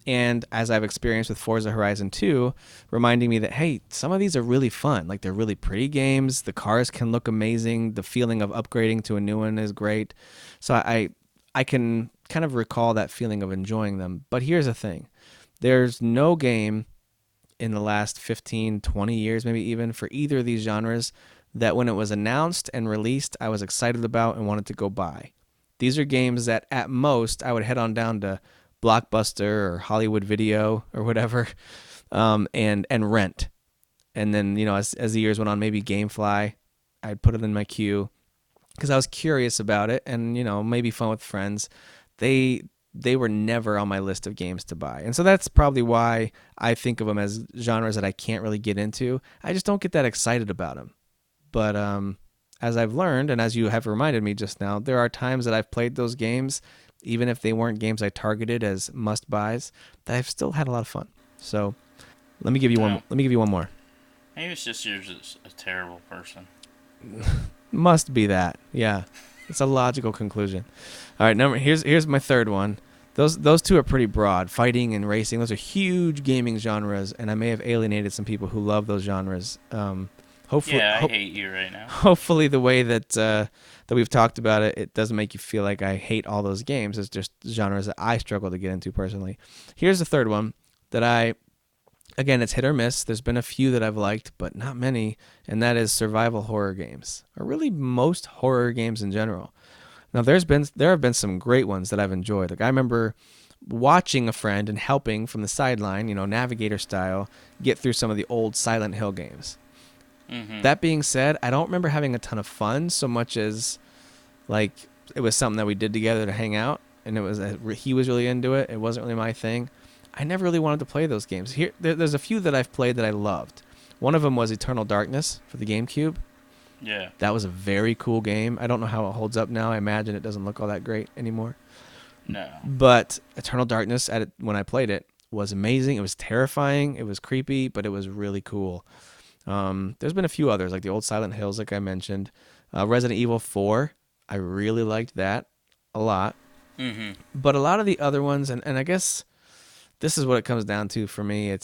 And as I've experienced with Forza Horizon 2, reminding me that, hey, some of these are really fun. Like, they're really pretty games. The cars can look amazing. The feeling of upgrading to a new one is great. So I can kind of recall that feeling of enjoying them. But here's the thing. There's no game in the last 15, 20 years, maybe even, for either of these genres that when it was announced and released, I was excited about and wanted to go buy. These are games that at most I would head on down to Blockbuster or Hollywood Video or whatever, and rent. And then, as the years went on, maybe GameFly, I'd put it in my queue because I was curious about it, and, maybe fun with friends. They were never on my list of games to buy. And so that's probably why I think of them as genres that I can't really get into. I just don't get that excited about them. But as I've learned, and as you have reminded me just now, there are times that I've played those games, even if they weren't games I targeted as must-buys, that I've still had a lot of fun. So let me give you one. Let me give you one more. Maybe it's just you're just a terrible person. Must be that. Yeah, it's a logical conclusion. All right, here's my third one. Those two are pretty broad. Fighting and racing, those are huge gaming genres, and I may have alienated some people who love those genres. Hopefully, I hate you right now. Hopefully, the way that we've talked about it, it doesn't make you feel like I hate all those games. It's just genres that I struggle to get into personally. Here's the third one that again, it's hit or miss. There's been a few that I've liked, but not many, and that is survival horror games, or really most horror games in general. Now, there have been some great ones that I've enjoyed. Like, I remember watching a friend and helping from the sideline, navigator style, get through some of the old Silent Hill games. Mm-hmm. That being said, I don't remember having a ton of fun so much as, like, it was something that we did together to hang out, and he was really into it. It wasn't really my thing. I never really wanted to play those games. There's a few that I've played that I loved. One of them was Eternal Darkness for the GameCube. Yeah. That was a very cool game. I don't know how it holds up now. I imagine it doesn't look all that great anymore. No. But Eternal Darkness, when I played it, was amazing. It was terrifying. It was creepy, but it was really cool. There's been a few others, like the old Silent Hills, like I mentioned. Resident Evil 4, I really liked that a lot. Mm-hmm. But a lot of the other ones, and I guess this is what it comes down to for me,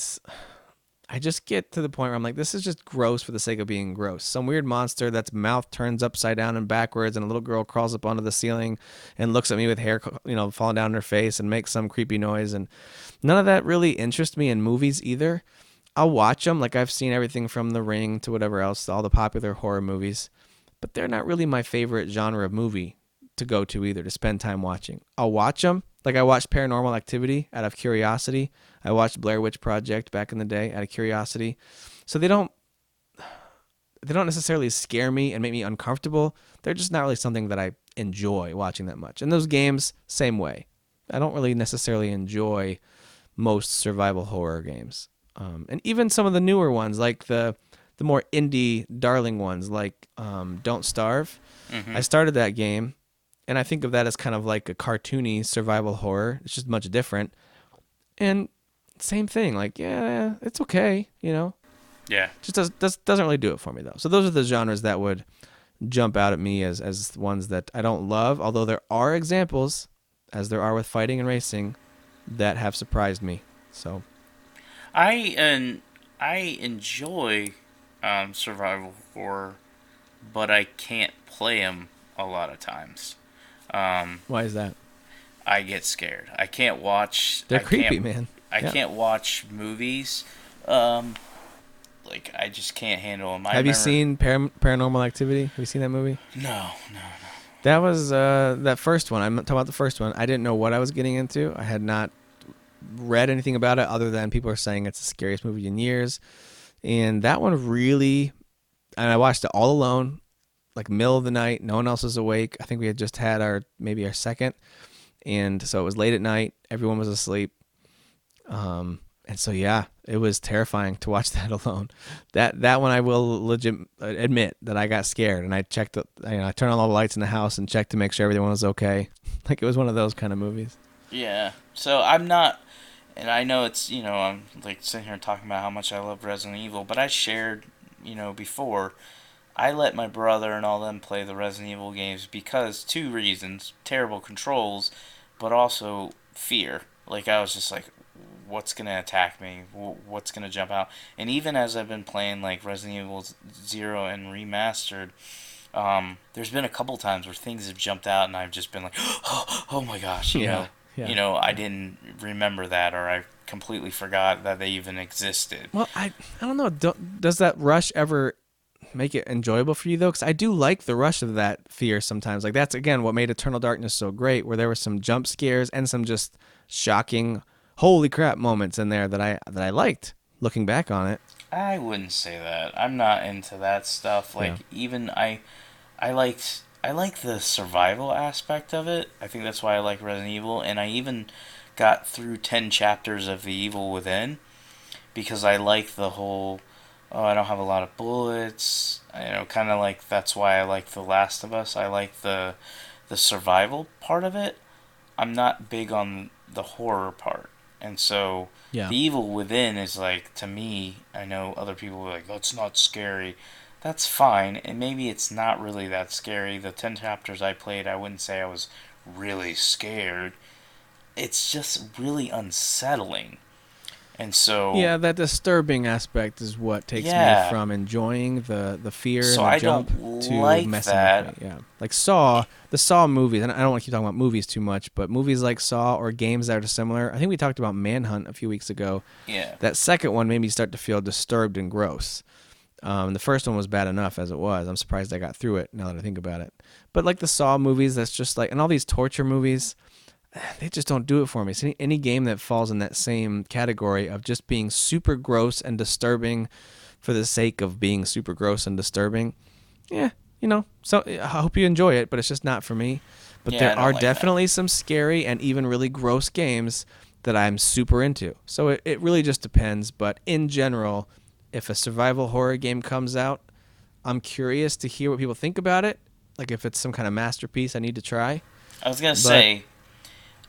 I just get to the point where I'm like, this is just gross for the sake of being gross. Some weird monster that's mouth turns upside down and backwards, and a little girl crawls up onto the ceiling and looks at me with hair, falling down her face and makes some creepy noise. And none of that really interests me in movies either. I'll watch them, like I've seen everything from The Ring to whatever else, all the popular horror movies, but they're not really my favorite genre of movie to go to either, to spend time watching. I'll watch them, like I watched Paranormal Activity out of curiosity. I watched Blair Witch Project back in the day out of curiosity. So they don't necessarily scare me and make me uncomfortable. They're just not really something that I enjoy watching that much. And those games, same way. I don't really necessarily enjoy most survival horror games. And even some of the newer ones, like the more indie darling ones, like Don't Starve. Mm-hmm. I started that game, and I think of that as kind of like a cartoony survival horror. It's just much different. And same thing, like, yeah, it's okay, Yeah. Just doesn't really do it for me, though. So those are the genres that would jump out at me as ones that I don't love, although there are examples, as there are with fighting and racing, that have surprised me. So I enjoy survival horror, but I can't play them a lot of times. why is that? I get scared. I can't watch. They're creepy, man. I can't watch movies. Like I just can't handle them. Have you seen Paranormal Activity? Have you seen that movie? No. That was that first one. I'm talking about the first one. I didn't know what I was getting into. I had not read anything about it other than people are saying it's the scariest movie in years. And that one really, and I watched it all alone, like middle of the night. No one else was awake. I think we had just had our second. And so it was late at night. Everyone was asleep. And so, yeah, it was terrifying to watch that alone. That one I will legit admit that I got scared, and I checked. I turned on all the lights in the house and checked to make sure everyone was okay. Like it was one of those kind of movies. Yeah. So I'm not, and I know it's I'm like sitting here talking about how much I love Resident Evil, but I shared before. I let my brother and all them play the Resident Evil games because 2 reasons: terrible controls, but also fear. Like I was just like, what's going to attack me? What's going to jump out? And even as I've been playing like Resident Evil 0 and Remastered, there's been a couple times where things have jumped out and I've just been like, oh my gosh, you know, I didn't remember that, or I completely forgot that they even existed. Well, I don't know. Does that rush ever make it enjoyable for you though? Because I do like the rush of that fear sometimes. Like that's again what made Eternal Darkness so great, where there were some jump scares and some just shocking holy crap moments in there that I liked looking back on it. I wouldn't say that. I'm not into that stuff. Like even I like the survival aspect of it. I think that's why I like Resident Evil, and I even got through 10 chapters of The Evil Within because I like the whole I don't have a lot of bullets. Kind of like that's why I like The Last of Us. I like the survival part of it. I'm not big on the horror part. And so The Evil Within is like, to me, I know other people are like, that's not scary. That's fine, and maybe it's not really that scary. The 10 chapters I played, I wouldn't say I was really scared. It's just really unsettling. And so... Yeah, that disturbing aspect is what takes me from enjoying the fear and the jump to like messing that. with me. Yeah. Like Saw, the Saw movies, and I don't want to keep talking about movies too much, but movies like Saw or games that are similar. I think we talked about Manhunt a few weeks ago. Yeah. That second one made me start to feel disturbed and gross. The first one was bad enough as it was. I'm surprised I got through it now that I think about it. But like the Saw movies, that's just like, and all these torture movies, they just don't do it for me. So any game that falls in that same category of just being super gross and disturbing for the sake of being super gross and disturbing, so I hope you enjoy it, but it's just not for me. But there are definitely some scary and even really gross games that I'm super into. So it really just depends. But in general, if a survival horror game comes out, I'm curious to hear what people think about it. Like if it's some kind of masterpiece I need to try. I was going to say,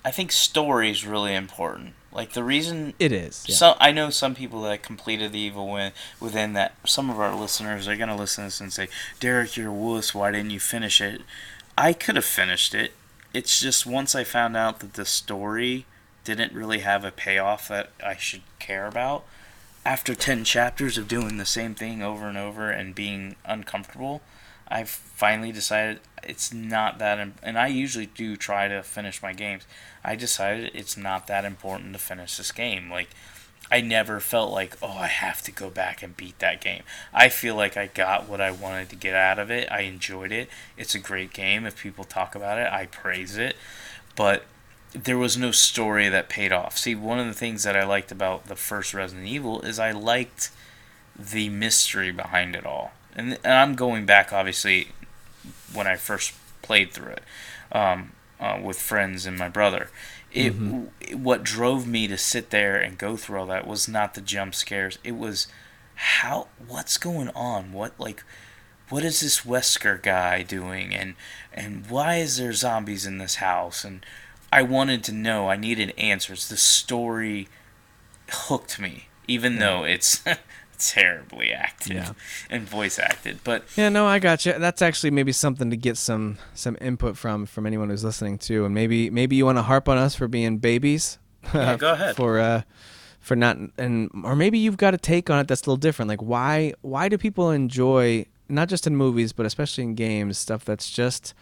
I think story is really important. Like the reason it is. Yeah. So I know some people that completed the Evil Within that some of our listeners are going to listen to this and say, "Derek, you're a wuss. Why didn't you finish it?" I could have finished it. It's just once I found out that the story didn't really have a payoff that I should care about, after 10 chapters of doing the same thing over and over and being uncomfortable, I finally decided it's not that, and I usually do try to finish my games. I decided it's not that important to finish this game. Like, I never felt like, oh, I have to go back and beat that game. I feel like I got what I wanted to get out of it. I enjoyed it. It's a great game. If people talk about it, I praise it. But there was no story that paid off. See, one of the things that I liked about the first Resident Evil is I liked the mystery behind it all. And I'm going back, obviously, when I first played through it with friends and my brother. What drove me to sit there and go through all that was not the jump scares. It was what's going on? What is this Wesker guy doing? And why is there zombies in this house? And I wanted to know. I needed answers. The story hooked me, even though it's terribly acted and voice acted. But I got you. That's actually maybe something to get some input from anyone who's listening too. And maybe you want to harp on us for being babies. Yeah, go ahead. For not, or maybe you've got a take on it that's a little different. Like why do people enjoy, not just in movies but especially in games, stuff that's just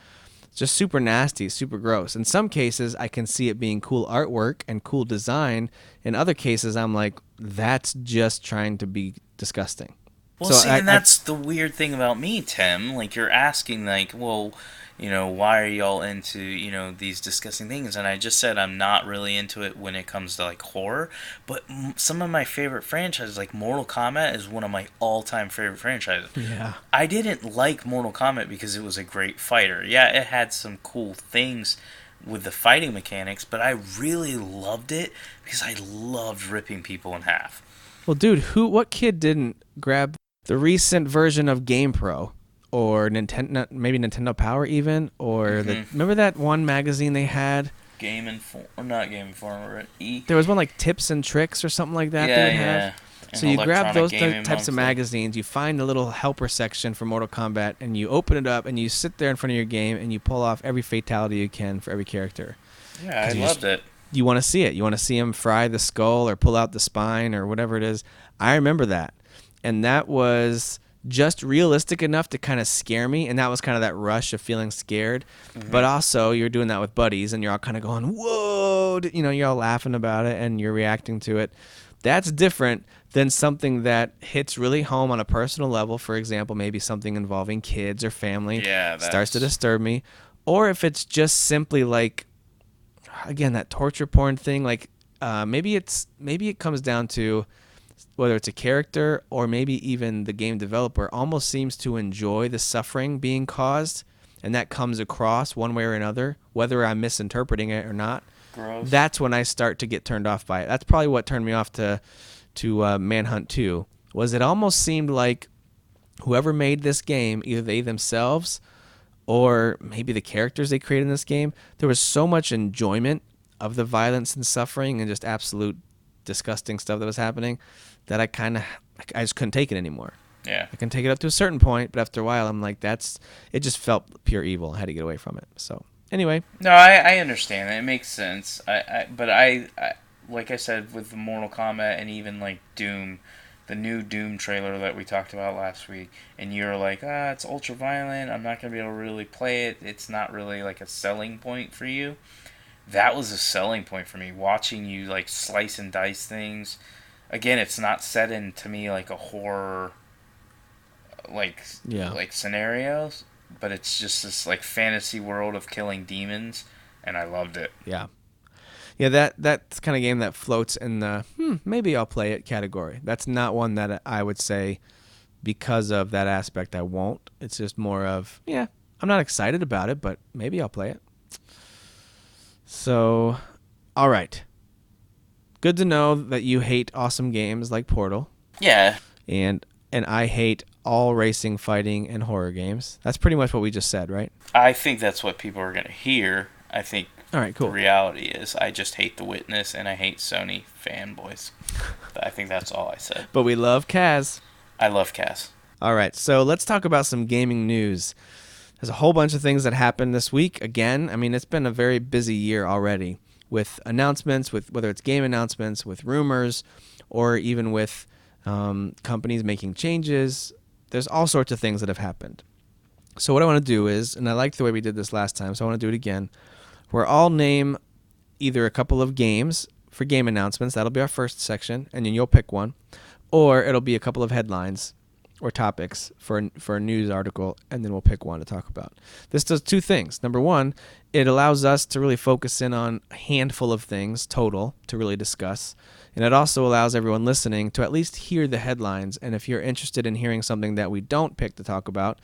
just super nasty, super gross. In some cases, I can see it being cool artwork and cool design. In other cases, I'm like, that's just trying to be disgusting. Well, So see, and that's the weird thing about me, Tim. Like, you're asking, like, well, why are y'all into, these disgusting things? And I just said I'm not really into it when it comes to, like, horror. But some of my favorite franchises, like Mortal Kombat, is one of my all-time favorite franchises. Yeah. I didn't like Mortal Kombat because it was a great fighter. Yeah, it had some cool things with the fighting mechanics, but I really loved it because I loved ripping people in half. Well, dude, what kid didn't grab the recent version of GamePro or Nintendo, maybe Nintendo Power even, or remember that one magazine they had? Not Game Informer, There was one like Tips and Tricks or something like that. Yeah, they would yeah. have. So you grab those types of monthly magazines, you find the little helper section for Mortal Kombat, and you open it up, and you sit there in front of your game, and you pull off every fatality you can for every character. Yeah, I loved it. You want to see it. You want to see him fry the skull or pull out the spine or whatever it is. I remember that. And that was just realistic enough to kind of scare me, and that was kind of that rush of feeling scared. But also, you're doing that with buddies, and you're all kind of going, whoa, you're all laughing about it, and you're reacting to it. That's different than something that hits really home on a personal level. For example, maybe something involving kids or family starts to disturb me. Or if it's just simply like, again, that torture porn thing, like maybe it comes down to whether it's a character or maybe even the game developer almost seems to enjoy the suffering being caused, and that comes across one way or another, whether I'm misinterpreting it or not. Gross. That's when I start to get turned off by it. That's probably what turned me off to Manhunt 2, was it almost seemed like whoever made this game, either they themselves or maybe the characters they created in this game, there was so much enjoyment of the violence and suffering and just absolute disgusting stuff that was happening that I just couldn't take it anymore. Yeah. I can take it up to a certain point, but after a while I'm like, it just felt pure evil. I had to get away from it. So anyway. No, I understand. It makes sense. But like I said, with the Mortal Kombat and even like Doom, the new Doom trailer that we talked about last week, and you're like, it's ultra violent, I'm not going to be able to really play it, it's not really like a selling point for you. That was a selling point for me, watching you like slice and dice things. Again, it's not set in, to me, like a horror like scenarios, but it's just this like fantasy world of killing demons, and I loved it. Yeah, that's kind of game that floats in the maybe I'll play it category. That's not one that I would say because of that aspect I won't. It's just more of, I'm not excited about it, but maybe I'll play it. So, all right. Good to know that you hate awesome games like Portal. Yeah. And I hate all racing, fighting, and horror games. That's pretty much what we just said, right? I think that's what people are going to hear. I think all right, cool. The reality is I just hate The Witness and I hate Sony fanboys. I think that's all I said. But we love Kaz. I love Kaz. All right, so let's talk about some gaming news. There's a whole bunch of things that happened this week. Again, I mean, it's been a very busy year already with announcements, with whether it's game announcements, with rumors, or even with companies making changes. There's all sorts of things that have happened. So what I want to do is, and I liked the way we did this last time, so I want to do it again, where I'll name either a couple of games for game announcements. That'll be our first section, and then you'll pick one. Or it'll be a couple of headlines or topics for a news article, and then we'll pick one to talk about. This does two things. Number one, it allows us to really focus in on a handful of things total to really discuss. And it also allows everyone listening to at least hear the headlines. And if you're interested in hearing something that we don't pick to talk about,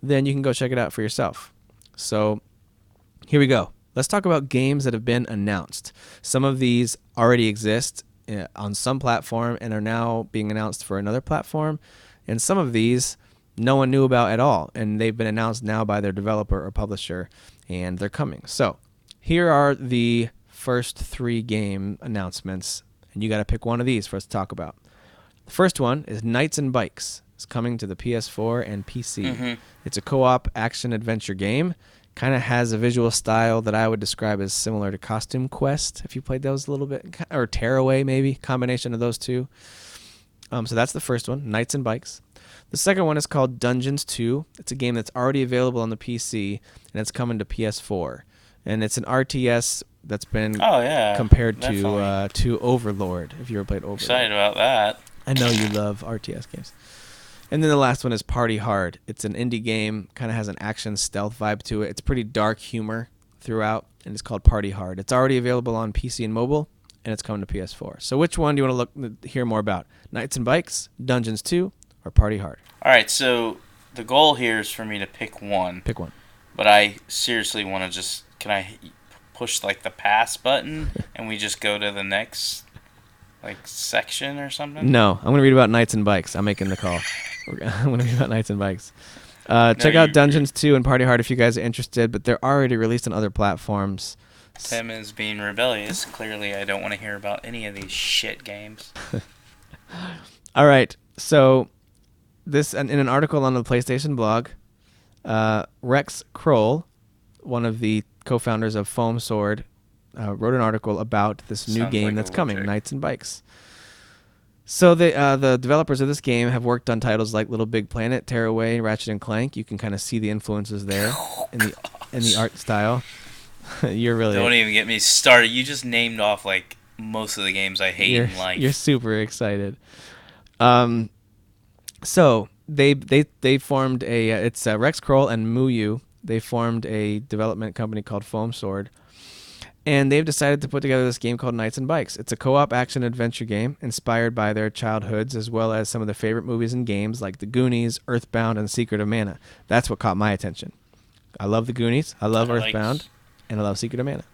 then you can go check it out for yourself. So here we go. Let's talk about games that have been announced. Some of these already exist on some platform and are now being announced for another platform. And some of these no one knew about at all, and they've been announced now by their developer or publisher, and they're coming. So here are the first three game announcements, and you got to pick one of these for us to talk about. The first one is Knights and Bikes. It's coming to the PS4 and PC. Mm-hmm. It's a co-op action-adventure game. Kind of has a visual style that I would describe as similar to Costume Quest, if you played those a little bit, or Tearaway maybe, combination of those two. So that's the first one, Knights and Bikes. The second one is called Dungeons 2. It's a game that's already available on the PC, and it's coming to PS4. And it's an RTS that's been compared to Overlord, if you ever played Overlord. Excited about that. I know you love RTS games. And then the last one is Party Hard. It's an indie game, kind of has an action stealth vibe to it. It's pretty dark humor throughout, and it's called Party Hard. It's already available on PC and mobile, and it's coming to PS4. So which one do you want to hear more about? Knights and Bikes, Dungeons 2, or Party Hard? All right, so the goal here is for me to pick one. Pick one. But I seriously want to just... Can I push, like, the pass button, and we just go to the next, like, section or something? No, I'm going to read about Knights and Bikes. I'm making the call. I'm going to read about Knights and Bikes. Check out Dungeons 2 and Party Hard if you guys are interested, but they're already released on other platforms. Tim is being rebellious. Clearly, I don't want to hear about any of these shit games. All right, so this in an article on the PlayStation blog, Rex Kroll, one of the co-founders of Foam Sword, wrote an article about this new game like that's a coming, legit. Knights and Bikes. So the developers of this game have worked on titles like Little Big Planet, Tearaway, Ratchet and Clank. You can kind of see the influences there in the art style. You're really Don't even get me started. You just named off like most of the games I hate in life. You're super excited. So they formed it's Rex Kroll and Muyu. They formed a development company called Foam Sword, and they've decided to put together this game called Knights and Bikes. It's a co-op action adventure game inspired by their childhoods, as well as some of their favorite movies and games like The Goonies, Earthbound, and Secret of Mana. That's what caught my attention. I love The Goonies, I love Earthbound, and I love Secret of Mana.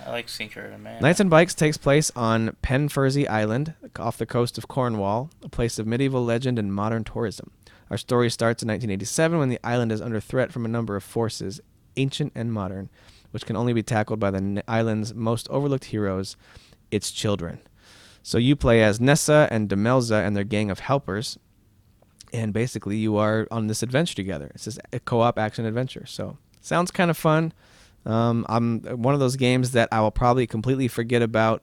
I like Secret of Mana. Knights and Bikes takes place on Penfurzy Island, off the coast of Cornwall, a place of medieval legend and modern tourism. Our story starts in 1987 when the island is under threat from a number of forces, ancient and modern, which can only be tackled by the island's most overlooked heroes, its children. So you play as Nessa and Demelza and their gang of helpers, and basically you are on this adventure together. It's just a co-op action adventure. So sounds kind of fun. I'm one of those games that I will probably completely forget about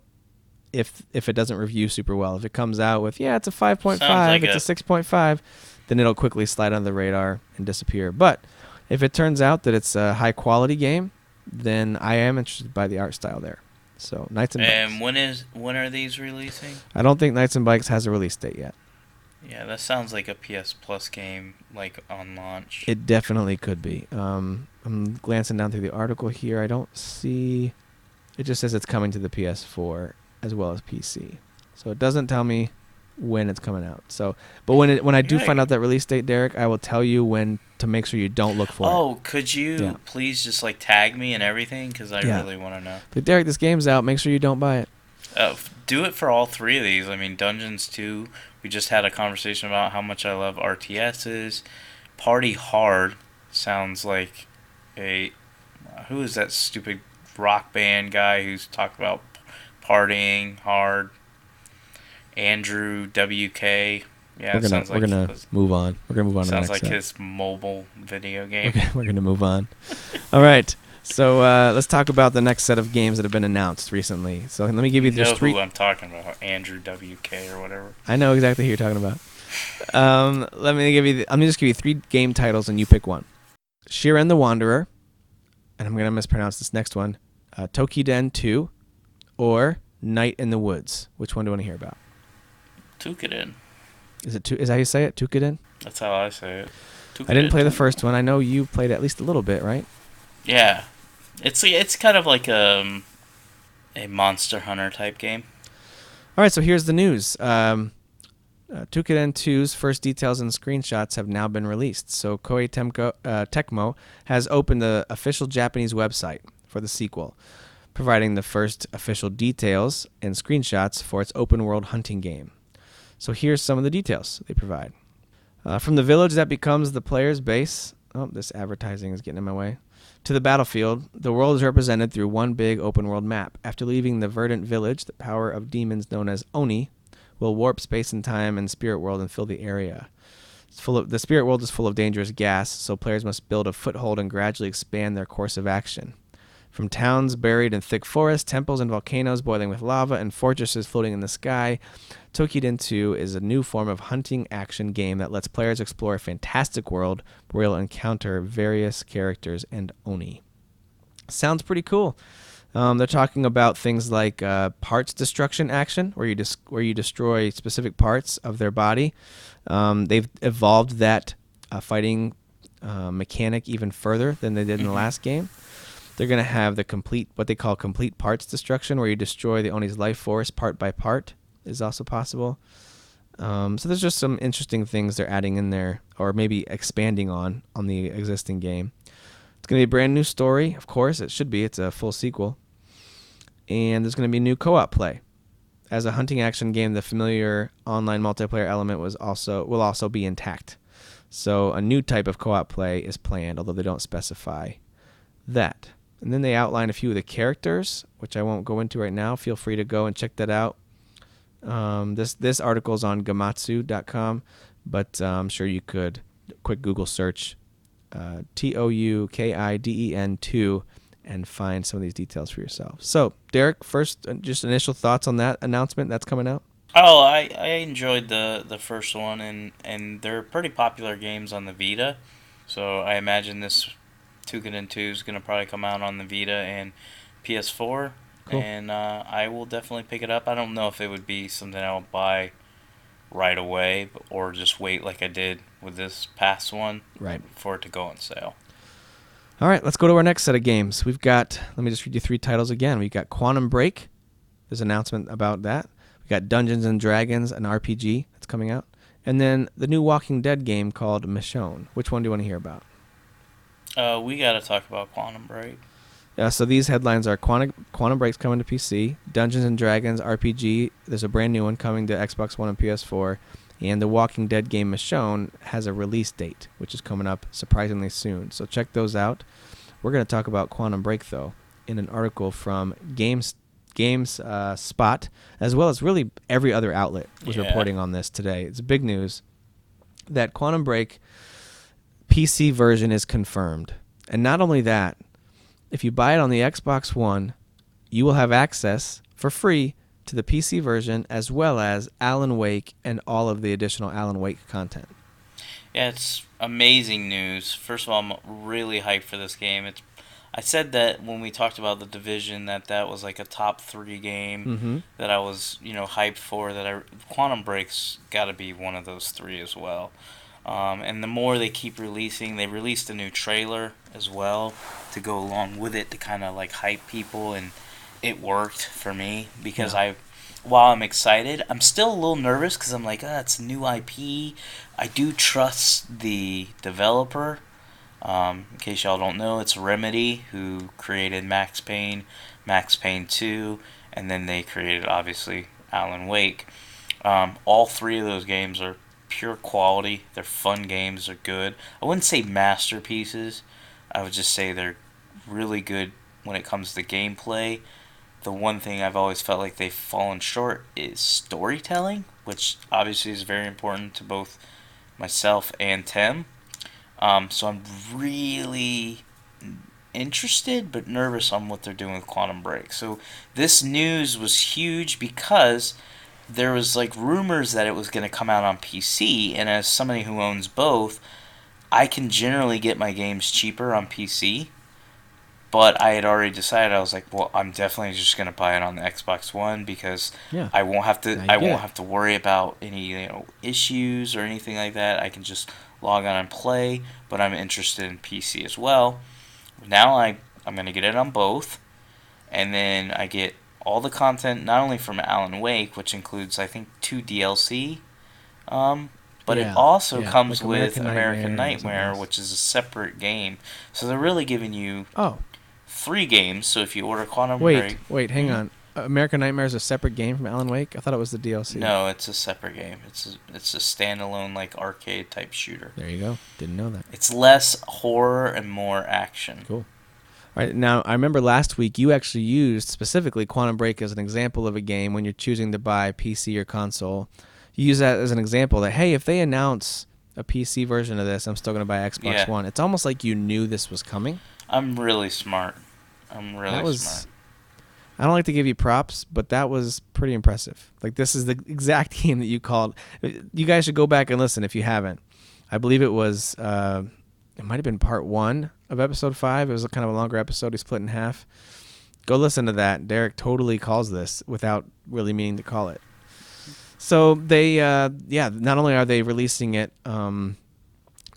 if it doesn't review super well. If it comes out with, it's a 5.5, it's a 6.5, then it'll quickly slide under the radar and disappear. But if it turns out that it's a high-quality game, then I am interested by the art style there. So Knights and Bikes. And when are these releasing? I don't think Knights and Bikes has a release date yet. Yeah, that sounds like a PS Plus game, like on launch. It definitely could be. I'm glancing down through the article here. I don't see... It just says it's coming to the PS4 as well as PC. So it doesn't tell me when it's coming out. So, but when I do find out that release date, Derek, I will tell you when to make sure you don't look for it. Oh, could you please just like tag me and everything? Because I really want to know. But Derek, this game's out. Make sure you don't buy it. Do it for all three of these. I mean, Dungeons 2, we just had a conversation about how much I love RTSs. Party Hard sounds like who is that stupid rock band guy who's talked about partying hard? Andrew WK. Yeah, we're gonna move on. We're gonna move on to the next sounds like set. his mobile video game. Okay, we're gonna move on. All right. So let's talk about the next set of games that have been announced recently. So let me give you know three. Who I'm talking about? Andrew WK or whatever. I know exactly who you're talking about. Let me give you. I'm gonna just give you three game titles and you pick one. Shiren the Wanderer, and I'm gonna mispronounce this next one. Toukiden 2, or Night in the Woods. Which one do you want to hear about? Toukiden. Is that how you say it? Toukiden? That's how I say it. I didn't play the first one. I know you played at least a little bit, right? Yeah. It's kind of like a Monster Hunter type game. All right, so here's the news. Toukiden 2's first details and screenshots have now been released. So Koei Tecmo has opened the official Japanese website for the sequel, providing the first official details and screenshots for its open-world hunting game. So here's some of the details they provide. From the village that becomes the player's base... Oh, this advertising is getting in my way. To the battlefield, the world is represented through one big open-world map. After leaving the verdant village, the power of demons known as Oni will warp space and time and spirit world and fill the area. The spirit world is full of dangerous gas, so players must build a foothold and gradually expand their course of action. From towns buried in thick forests, temples and volcanoes boiling with lava, and fortresses floating in the sky, Toukiden 2 is a new form of hunting action game that lets players explore a fantastic world where you'll encounter various characters and Oni. Sounds pretty cool. They're talking about things like parts destruction action, where you destroy specific parts of their body. They've evolved that fighting mechanic even further than they did in the last game. They're going to have what they call complete parts destruction, where you destroy the Oni's life force part by part, is also possible. So there's just some interesting things they're adding in there, or maybe expanding on the existing game. It's going to be a brand new story, of course. It should be. It's a full sequel. And there's going to be new co-op play. As a hunting action game, the familiar online multiplayer element will also be intact. So a new type of co-op play is planned, although they don't specify that. And then they outline a few of the characters, which I won't go into right now. Feel free to go and check that out. This article is on Gamatsu.com, but I'm sure you could quick Google search Toukiden 2 and find some of these details for yourself. So, Derek, first, just initial thoughts on that announcement that's coming out? Oh, I enjoyed the first one, and they're pretty popular games on the Vita, so I imagine this Toukiden 2 is going to probably come out on the Vita and PS4, cool. And I will definitely pick it up. I don't know if it would be something I'll buy right away, or just wait like I did with this past one, right, for it to go on sale. All right, let's go to our next set of games. We've got, let me just read you 3 titles again. We've got Quantum Break. There's an announcement about that. We've got Dungeons & Dragons, an RPG that's coming out. And then the new Walking Dead game called Michonne. Which one do you want to hear about? We got to talk about Quantum Break. So these headlines are Quantum Break's coming to PC, Dungeons & Dragons RPG, there's a brand new one coming to Xbox One and PS4, and the Walking Dead game Michonne has a release date, which is coming up surprisingly soon. So check those out. We're going to talk about Quantum Break, though, in an article from GameSpot, as well as really every other outlet was reporting on this today. It's big news that Quantum Break PC version is confirmed. And not only that, if you buy it on the Xbox One, you will have access for free to the PC version, as well as Alan Wake and all of the additional Alan Wake content. Yeah, it's amazing news. First of all, I'm really hyped for this game. I said that when we talked about The Division, that was like a top 3 game that I was, hyped for. Quantum Break's got to be one of those 3 as well. And the more they keep releasing, they released a new trailer as well to go along with it to kind of like hype people, and it worked for me because while I'm excited, I'm still a little nervous because I'm like, it's a new IP. I do trust the developer. In case y'all don't know, it's Remedy, who created Max Payne 2, and then they created, obviously, Alan Wake. All 3 of those games are pure quality. They're fun games. They're good. I wouldn't say masterpieces. I would just say they're really good when it comes to gameplay. The one thing I've always felt like they've fallen short is storytelling, which obviously is very important to both myself and Tim. So I'm really interested but nervous on what they're doing with Quantum Break. So this news was huge because there was like rumors that it was going to come out on PC, and as somebody who owns both, I can generally get my games cheaper on PC. But I had already decided, I was like, well, I'm definitely just going to buy it on the Xbox One because I won't have to worry about any issues or anything like that. I can just log on and play, but I'm interested in PC as well. Now I'm going to get it on both, and then I get all the content, not only from Alan Wake, which includes, I think, 2 DLC, but it also comes like with American Nightmare, which is a separate game. So they're really giving you 3 games. So if you order Quantum Break... Wait, hang on. American Nightmare is a separate game from Alan Wake? I thought it was the DLC. No, it's a separate game. It's a standalone, like, arcade-type shooter. There you go. Didn't know that. It's less horror and more action. Cool. All right, now, I remember last week you actually used specifically Quantum Break as an example of a game when you're choosing to buy PC or console. You use that as an example that, hey, if they announce a PC version of this, I'm still going to buy Xbox One. It's almost like you knew this was coming. I'm really smart. I'm really That was. smart. I don't like to give you props, but that was pretty impressive. Like, this is the exact game that you called. You guys should go back and listen if you haven't. I believe it was, it might have been part 1 of episode 5. It was kind of a longer episode. He split in half. Go listen to that. Derek totally calls this without really meaning to call it. So they, not only are they releasing it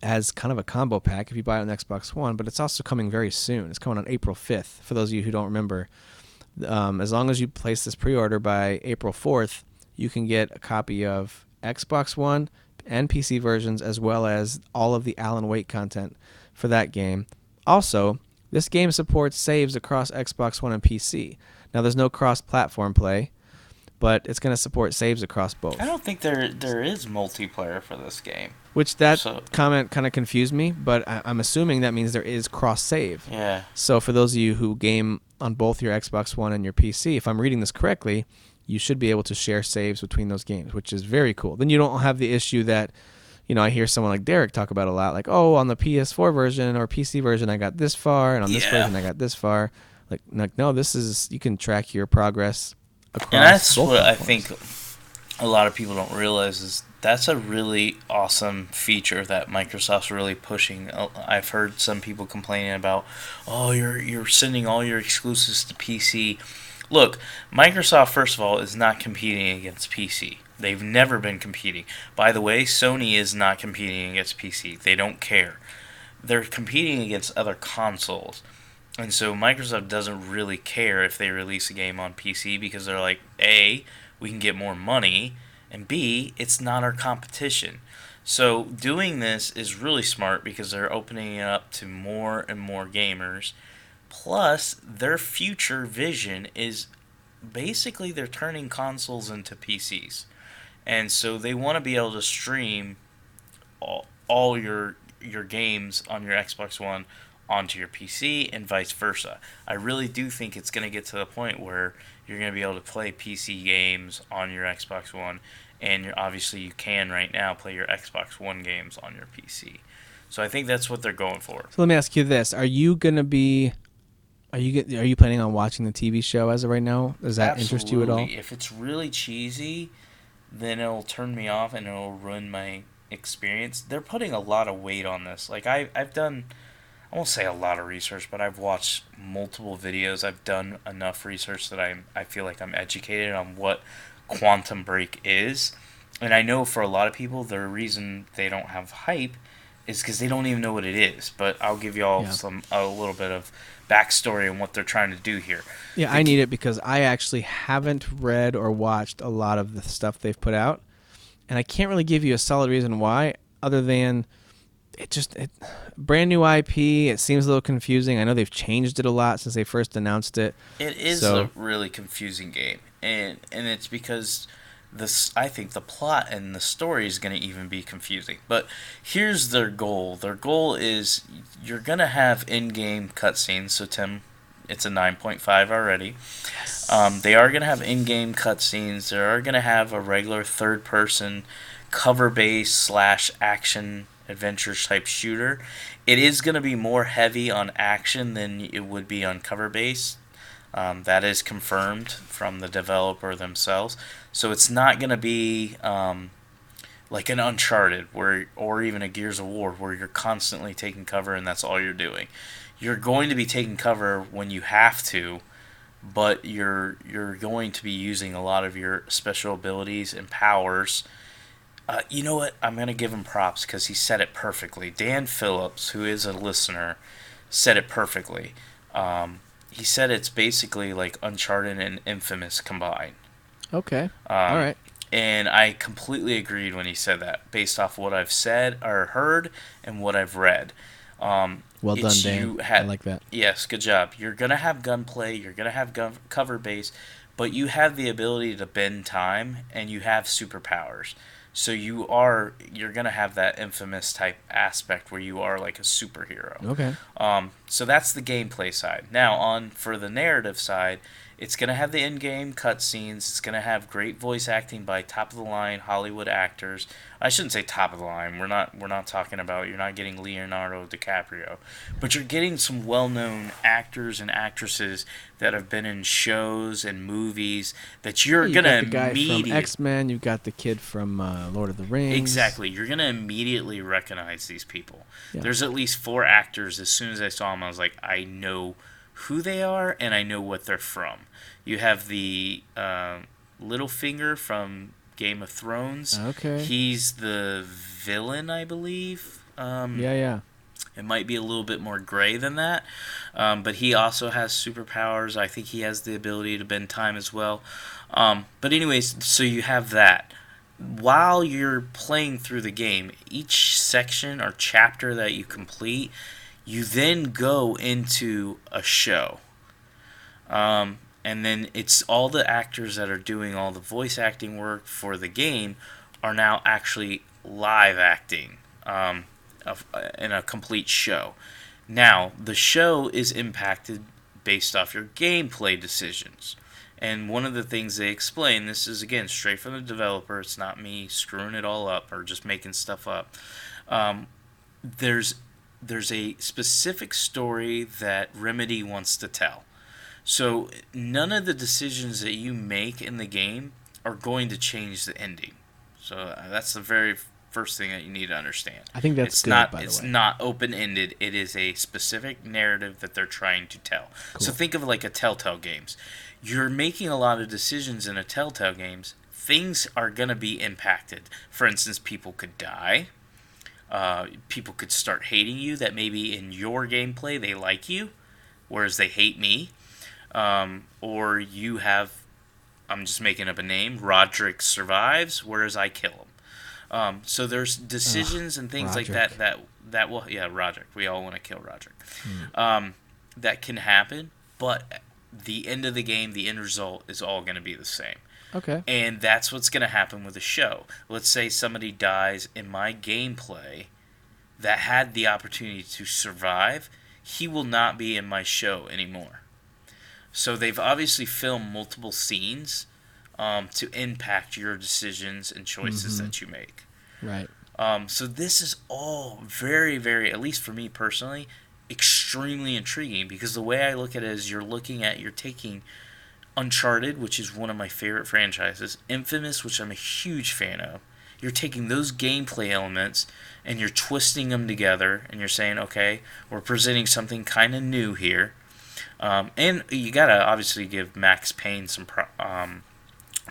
as kind of a combo pack if you buy it on Xbox One, but it's also coming very soon. It's coming on April 5th, for those of you who don't remember. As long as you place this pre-order by April 4th, you can get a copy of Xbox One and PC versions, as well as all of the Alan Wake content for that game. Also, this game supports saves across Xbox One and PC. Now, there's no cross-platform play, but it's going to support saves across both. I don't think there is multiplayer for this game. Which comment kind of confused me, but I'm assuming that means there is cross-save. Yeah. So for those of you who game on both your Xbox One and your PC, if I'm reading this correctly, you should be able to share saves between those games, which is very cool. Then you don't have the issue that, I hear someone like Derek talk about a lot, like, oh, on the PS4 version or PC version, I got this far, and on this version, I got this far. Like no, this is, you can track your progress across And that's both what platforms. I think a lot of people don't realize is that's a really awesome feature that Microsoft's really pushing. I've heard some people complaining about, oh, you're sending all your exclusives to PC. Look, Microsoft, first of all, is not competing against PC. They've never been competing. By the way, Sony is not competing against PC. They don't care. They're competing against other consoles. And so Microsoft doesn't really care if they release a game on PC because they're like, A, we can get more money, and B, it's not our competition. So doing this is really smart because they're opening it up to more and more gamers. Plus, their future vision is basically they're turning consoles into PCs. And so they want to be able to stream all your games on your Xbox One onto your PC and vice versa. I really do think it's going to get to the point where you're going to be able to play PC games on your Xbox One, and obviously you can right now play your Xbox One games on your PC. So I think that's what they're going for. So let me ask you this: Are you planning on watching the TV show as of right now? Does that interest you at all? If it's really cheesy, then it'll turn me off and it'll ruin my experience. They're putting a lot of weight on this. Like I've done, I won't say a lot of research, but I've watched multiple videos. I've done enough research that I feel like I'm educated on what Quantum Break is. And I know for a lot of people, the reason they don't have hype is because they don't even know what it is. But I'll give you all a little bit of backstory on what they're trying to do here. Yeah, I need it because I actually haven't read or watched a lot of the stuff they've put out. And I can't really give you a solid reason why, other than it brand new IP. It seems a little confusing. I know they've changed it a lot since they first announced it. It is a really confusing game, and it's because I think the plot and the story is going to even be confusing. But here's their goal. Their goal is you're going to have in-game cutscenes. So Tim, it's a 9.5 already. Yes. They are going to have in-game cutscenes. They are going to have a regular third-person cover-based / action adventure type shooter. It is going to be more heavy on action than it would be on cover based. That is confirmed from the developer themselves. So it's not going to be like an Uncharted or even a Gears of War where you're constantly taking cover and that's all you're doing. You're going to be taking cover when you have to, but you're going to be using a lot of your special abilities and powers. You know what? I'm going to give him props because he said it perfectly. Dan Phillips, who is a listener, said it perfectly. He said it's basically like Uncharted and Infamous combined. Okay. All right. And I completely agreed when he said that, based off what I've said or heard and what I've read. Well done, Dan. I like that. Yes, good job. You're going to have gunplay. You're going to have cover base. But you have the ability to bend time, and you have superpowers. So you're going to have that Infamous type aspect where you are like a superhero. Okay. So that's the gameplay side. Now, for the narrative side, It's going to have the in-game cutscenes. It's going to have great voice acting by top-of-the-line Hollywood actors. I shouldn't say top-of-the-line. We're not talking about, you're not getting Leonardo DiCaprio. But you're getting some well-known actors and actresses that have been in shows and movies that you're going to immediately... You got the guy from X-Men. You got the kid from Lord of the Rings. Exactly. You're going to immediately recognize these people. Yeah. There's at least 4 actors. As soon as I saw them, I was like, I know who they are and I know what they're from. You have the Littlefinger from Game of Thrones. Okay. He's the villain, I believe. Yeah. It might be a little bit more gray than that, but he also has superpowers. I think he has the ability to bend time as well. But anyways, so you have that. While you're playing through the game, each section or chapter that you complete, you then go into a show. And then it's all the actors that are doing all the voice acting work for the game are now actually live acting in a complete show. Now, the show is impacted based off your gameplay decisions. And one of the things they explain, this is again straight from the developer, it's not me screwing it all up or just making stuff up. There's a specific story that Remedy wants to tell. So none of the decisions that you make in the game are going to change the ending. So that's the very first thing that you need to understand. I think that's it's good, not, by the way. It's not open-ended. It is a specific narrative that they're trying to tell. Cool. So think of it like a Telltale Games. You're making a lot of decisions in a Telltale Games. Things are going to be impacted. For instance, people could die. People could start hating you that maybe in your gameplay they like you, whereas they hate me. Or you have, I'm just making up a name, Roderick survives, whereas I kill him. So there's decisions and things Roderick. like that will, yeah, Roderick. We all want to kill Roderick. That can happen, but the end of the game, the end result is all going to be the same. Okay. And that's what's going to happen with a show. Let's say somebody dies in my gameplay that had the opportunity to survive. He will not be in my show anymore. So they've obviously filmed multiple scenes to impact your decisions and choices that you make. Right. So this is all very, very, at least for me personally, extremely intriguing, because the way I look at it is you're taking Uncharted, which is one of my favorite franchises, Infamous, which I'm a huge fan of. You're taking those gameplay elements and you're twisting them together and you're saying, okay, we're presenting something kind of new here. And you gotta obviously give Max Payne some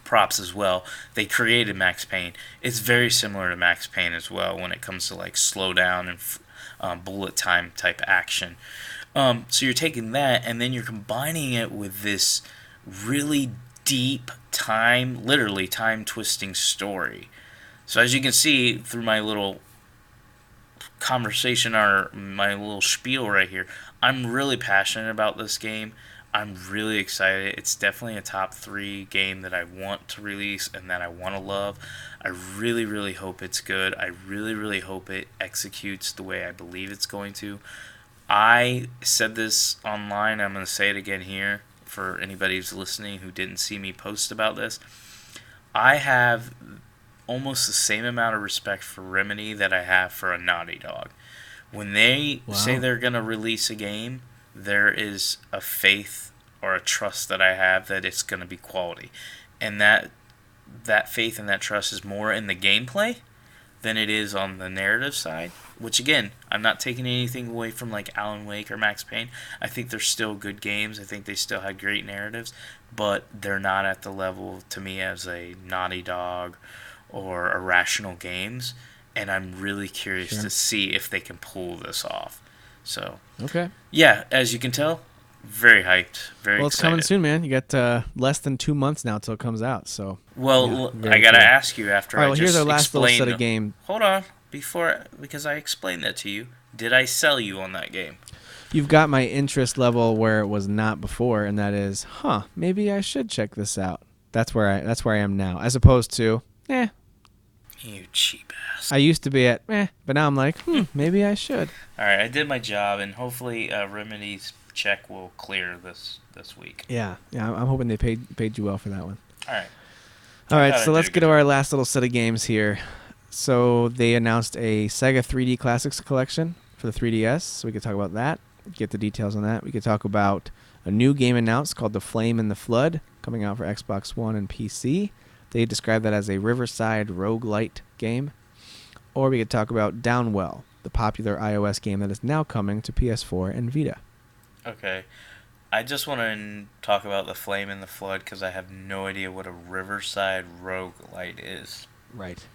props as well. They created Max Payne. It's very similar to Max Payne as well when it comes to like slow down and bullet time type action. So you're taking that and then you're combining it with this really deep literally time twisting story. So as you can see through my little conversation or my little spiel right here, I'm really passionate about this game. I'm really excited. It's definitely a top 3 game that I want to release and that I want to love. I really, really hope it's good. I really, really hope it executes the way I believe it's going to. I said this online. I'm going to say it again here for anybody who's listening who didn't see me post about this. I have almost the same amount of respect for Remedy that I have for a Naughty Dog. When they say they're going to release a game, there is a faith or a trust that I have that it's going to be quality. And that faith and that trust is more in the gameplay than it is on the narrative side. Which, again, I'm not taking anything away from like Alan Wake or Max Payne. I think they're still good games. I think they still have great narratives. But they're not at the level, to me, as a Naughty Dog or Irrational Games. And I'm really curious to see if they can pull this off. So, okay. Yeah, as you can tell, very hyped, very Well, it's excited. coming soon, man. You got less than 2 months now till it comes out. So. Well, very I got to cool. ask you after All right, I well, just here's our last little explained. set of game. Hold on, because I explained that to you. Did I sell you on that game? You've got my interest level where it was not before, and that is, maybe I should check this out. That's where I am now, as opposed to, You cheap ass. I used to be at, but now I'm like, maybe I should. All right, I did my job, and hopefully Remedy's check will clear this week. Yeah, I'm hoping they paid you well for that one. All right. All right, thought I so did let's a get good to our job. last little set of games here. So they announced a Sega 3D Classics collection for the 3DS, so we could talk about that, get the details on that. We could talk about a new game announced called The Flame and the Flood, coming out for Xbox One and PC. They describe that as a Riverside roguelite game. Or we could talk about Downwell, the popular iOS game that is now coming to PS4 and Vita. Okay. I just want to talk about The Flame and the Flood because I have no idea what a Riverside roguelite is. Right.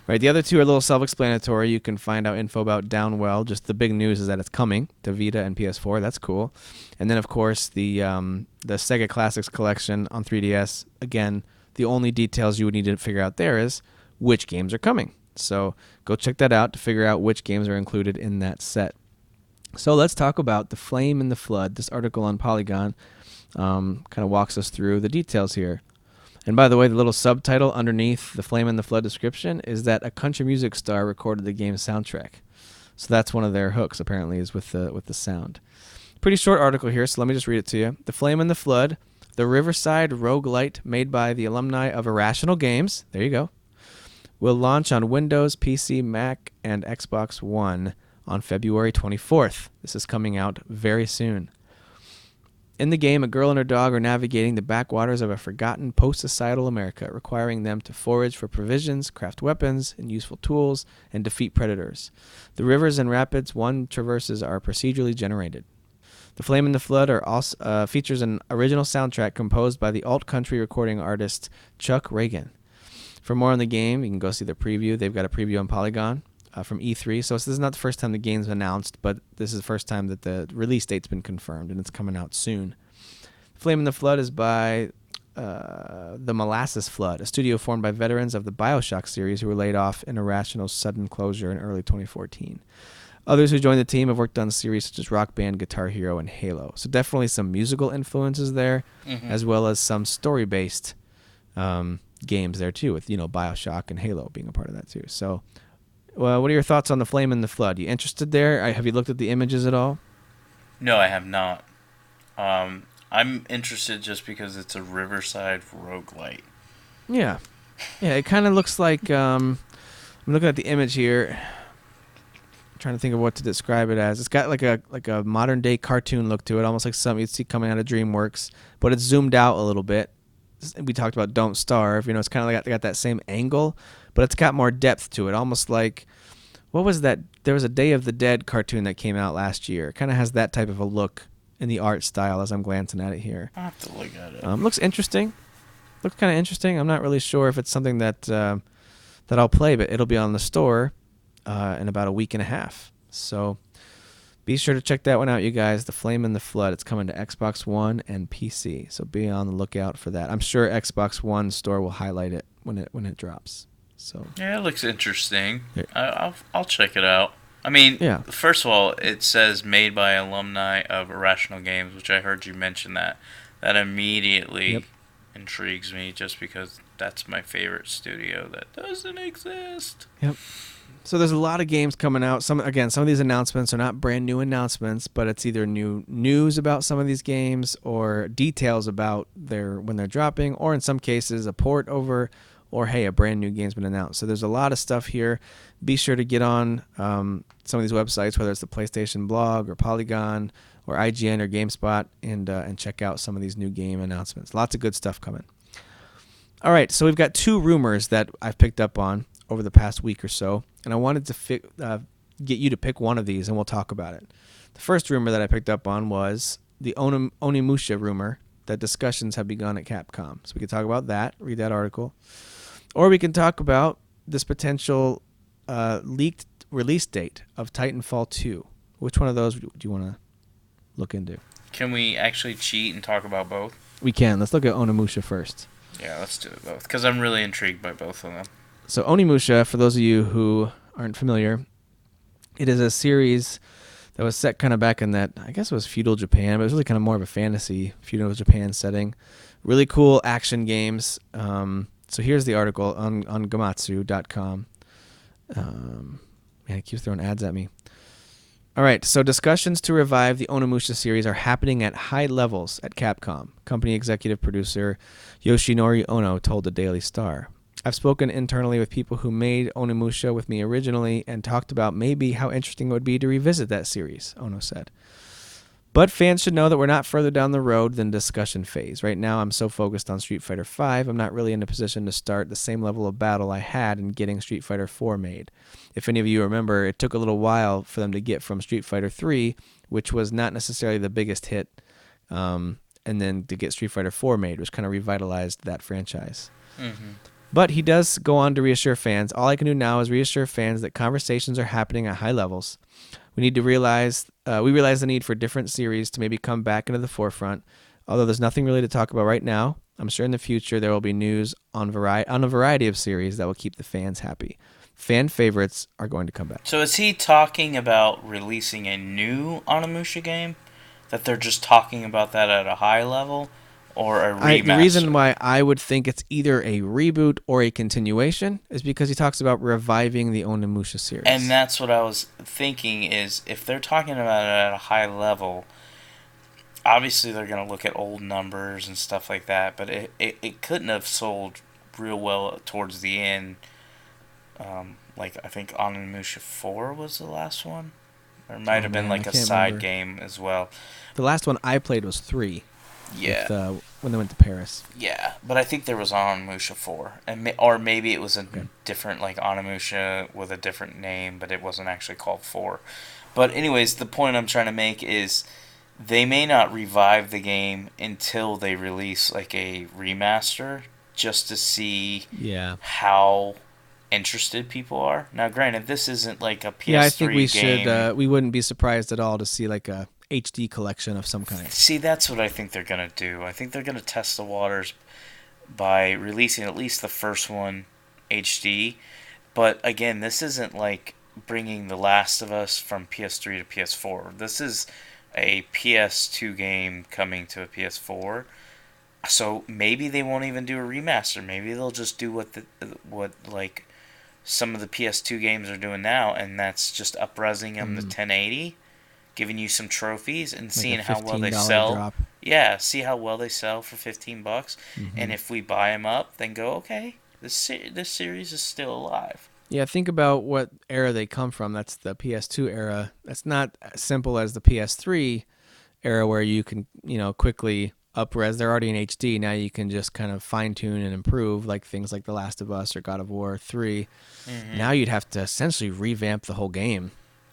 The other two are a little self-explanatory. You can find out info about Downwell. Just the big news is that it's coming to Vita and PS4. That's cool. And then, of course, the Sega Classics collection on 3DS. Again, the only details you would need to figure out there is which games are coming. So go check that out to figure out which games are included in that set. So let's talk about The Flame and the Flood. This article on Polygon kind of walks us through the details here. And by the way, the little subtitle underneath The Flame and the Flood description is that a country music star recorded the game's soundtrack. So that's one of their hooks, apparently, is with the sound. Pretty short article here, so let me just read it to you. The Flame and the Flood, the Riverside roguelite made by the alumni of Irrational Games, there you go, will launch on Windows, PC, Mac, and Xbox One on February 24th. This is coming out very soon. In the game, a girl and her dog are navigating the backwaters of a forgotten post-societal America, requiring them to forage for provisions, craft weapons and useful tools, and defeat predators. The rivers and rapids one traverses are procedurally generated. The Flame and the Flood are also, features an original soundtrack composed by the alt-country recording artist Chuck Reagan. For more on the game, you can go see the preview. They've got a preview on Polygon from E3. So this is not the first time the game's announced, but this is the first time that the release date's been confirmed, and it's coming out soon. Flame and the Flood is by the Molasses Flood, a studio formed by veterans of the BioShock series who were laid off in Irrational's sudden closure in early 2014. Others who joined the team have worked on series such as Rock Band, Guitar Hero, and Halo. So definitely some musical influences there, as well as some story-based games there too, with BioShock and Halo being a part of that too. So, what are your thoughts on The Flame and the Flood? You interested there? Have you looked at the images at all? No, I have not. I'm interested just because it's a Riverside roguelite. Yeah. It kind of looks like I'm looking at the image here. I'm trying to think of what to describe it as. It's got like a modern day cartoon look to it, almost like something you'd see coming out of DreamWorks, but it's zoomed out a little bit. We talked about Don't Starve. It's kind of like got that same angle, but it's got more depth to it. Almost like, what was that? There was a Day of the Dead cartoon that came out last year. It kind of has that type of a look in the art style as I'm glancing at it here. I'll have to look at it. Looks interesting. Looks kind of interesting. I'm not really sure if it's something that I'll play, but it'll be on the store in about a week and a half. So be sure to check that one out, you guys. The Flame and the Flood. It's coming to Xbox One and PC, so be on the lookout for that. I'm sure Xbox One store will highlight it when it drops. So yeah, it looks interesting. I'll check it out. I mean, yeah. First of all, it says made by alumni of Irrational Games, which I heard you mention that. That immediately intrigues me just because that's my favorite studio that doesn't exist. Yep. So there's a lot of games coming out. Some of these announcements are not brand new announcements, but it's either new news about some of these games or details about when they're dropping, or in some cases a port over, or hey, a brand new game's been announced. So there's a lot of stuff here. Be sure to get on some of these websites, whether it's the PlayStation blog or Polygon or IGN or GameSpot, and check out some of these new game announcements. Lots of good stuff coming. All right, so we've got two rumors that I've picked up on over the past week or so, and I wanted to get you to pick one of these, and we'll talk about it. The first rumor that I picked up on was the Onimusha rumor that discussions have begun at Capcom. So we can talk about that, read that article. Or we can talk about this potential leaked release date of Titanfall 2. Which one of those do you want to look into? Can we actually cheat and talk about both? We can. Let's look at Onimusha first. Yeah, let's do it both, because I'm really intrigued by both of them. So Onimusha, for those of you who aren't familiar, it is a series that was set kind of back in that, I guess it was feudal Japan, but it was really kind of more of a fantasy feudal Japan setting. Really cool action games. So here's the article on Gamatsu.com. Man, it keeps throwing ads at me. All right, so discussions to revive the Onimusha series are happening at high levels at Capcom, company executive producer Yoshinori Ono told the Daily Star. I've spoken internally with people who made Onimusha with me originally and talked about maybe how interesting it would be to revisit that series, Ono said. But fans should know that we're not further down the road than discussion phase. Right now, I'm so focused on Street Fighter V, I'm not really in a position to start the same level of battle I had in getting Street Fighter IV made. If any of you remember, it took a little while for them to get from Street Fighter III, which was not necessarily the biggest hit, and then to get Street Fighter IV made, which kind of revitalized that franchise. Mm-hmm. But he does go on to reassure fans, all I can do now is reassure fans that conversations are happening at high levels. We realize the need for different series to maybe come back into the forefront. Although there's nothing really to talk about right now, I'm sure in the future there will be news on a variety of series that will keep the fans happy. Fan favorites are going to come back. So is he talking about releasing a new Onimusha game? That they're just talking about that at a high level? Or a remaster? The reason why I would think it's either a reboot or a continuation is because he talks about reviving the Onimusha series. And that's what I was thinking is, if they're talking about it at a high level, obviously they're going to look at old numbers and stuff like that, but it couldn't have sold real well towards the end. Like, I think Onimusha 4 was the last one. Or it might have been like a side game as well. The last one I played was 3. Yeah. With, when they went to Paris. Yeah, but I think there was Onimusha 4. Or maybe it was a different, like, Onimusha with a different name, but it wasn't actually called 4. But anyways, the point I'm trying to make is they may not revive the game until they release, like, a remaster just to see how interested people are. Now, granted, this isn't like a PS3 game. Yeah, I think we wouldn't be surprised at all to see, like, a HD collection of some kind. See, that's what I think they're going to do. I think they're going to test the waters by releasing at least the first one HD. But again, this isn't like bringing The Last of Us from PS3 to PS4. This is a PS2 game coming to a PS4. So maybe they won't even do a remaster. Maybe they'll just do what like some of the PS2 games are doing now, and that's just up-resing them to 1080. Giving you some trophies and seeing how well they sell. Drop. Yeah, see how well they sell for $15. Mm-hmm. And if we buy them up, then go, okay, this series is still alive. Yeah, think about what era they come from. That's the PS2 era. That's not as simple as the PS3 era where you can, quickly up-res. They're already in HD. Now you can just kind of fine-tune and improve, like things like The Last of Us or God of War 3. Mm-hmm. Now you'd have to essentially revamp the whole game.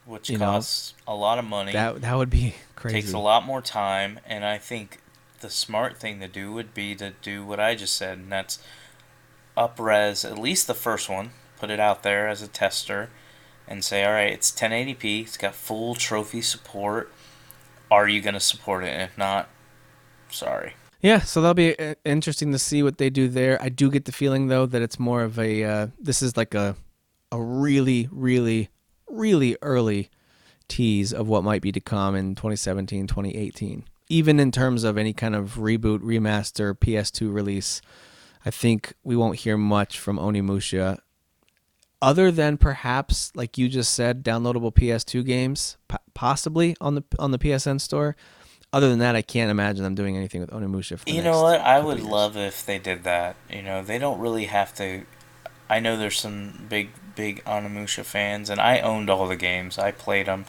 Which costs a lot of money. That would be crazy. Takes a lot more time, and I think the smart thing to do would be to do what I just said, and that's up-res at least the first one, put it out there as a tester, and say, all right, it's 1080p, it's got full trophy support. Are you going to support it? And if not, sorry. Yeah, so that'll be interesting to see what they do there. I do get the feeling, though, that it's more of a, this is like a really, really, really early tease of what might be to come in 2017, 2018. Even in terms of any kind of reboot, remaster, PS2 release, I think we won't hear much from Onimusha other than perhaps, like you just said, downloadable PS2 games, possibly on the PSN store. Other than that, I can't imagine them doing anything with Onimusha. You know what? I would love if they did that. They don't really have to. I know there's some big Onimusha fans, and I owned all the games. I played them.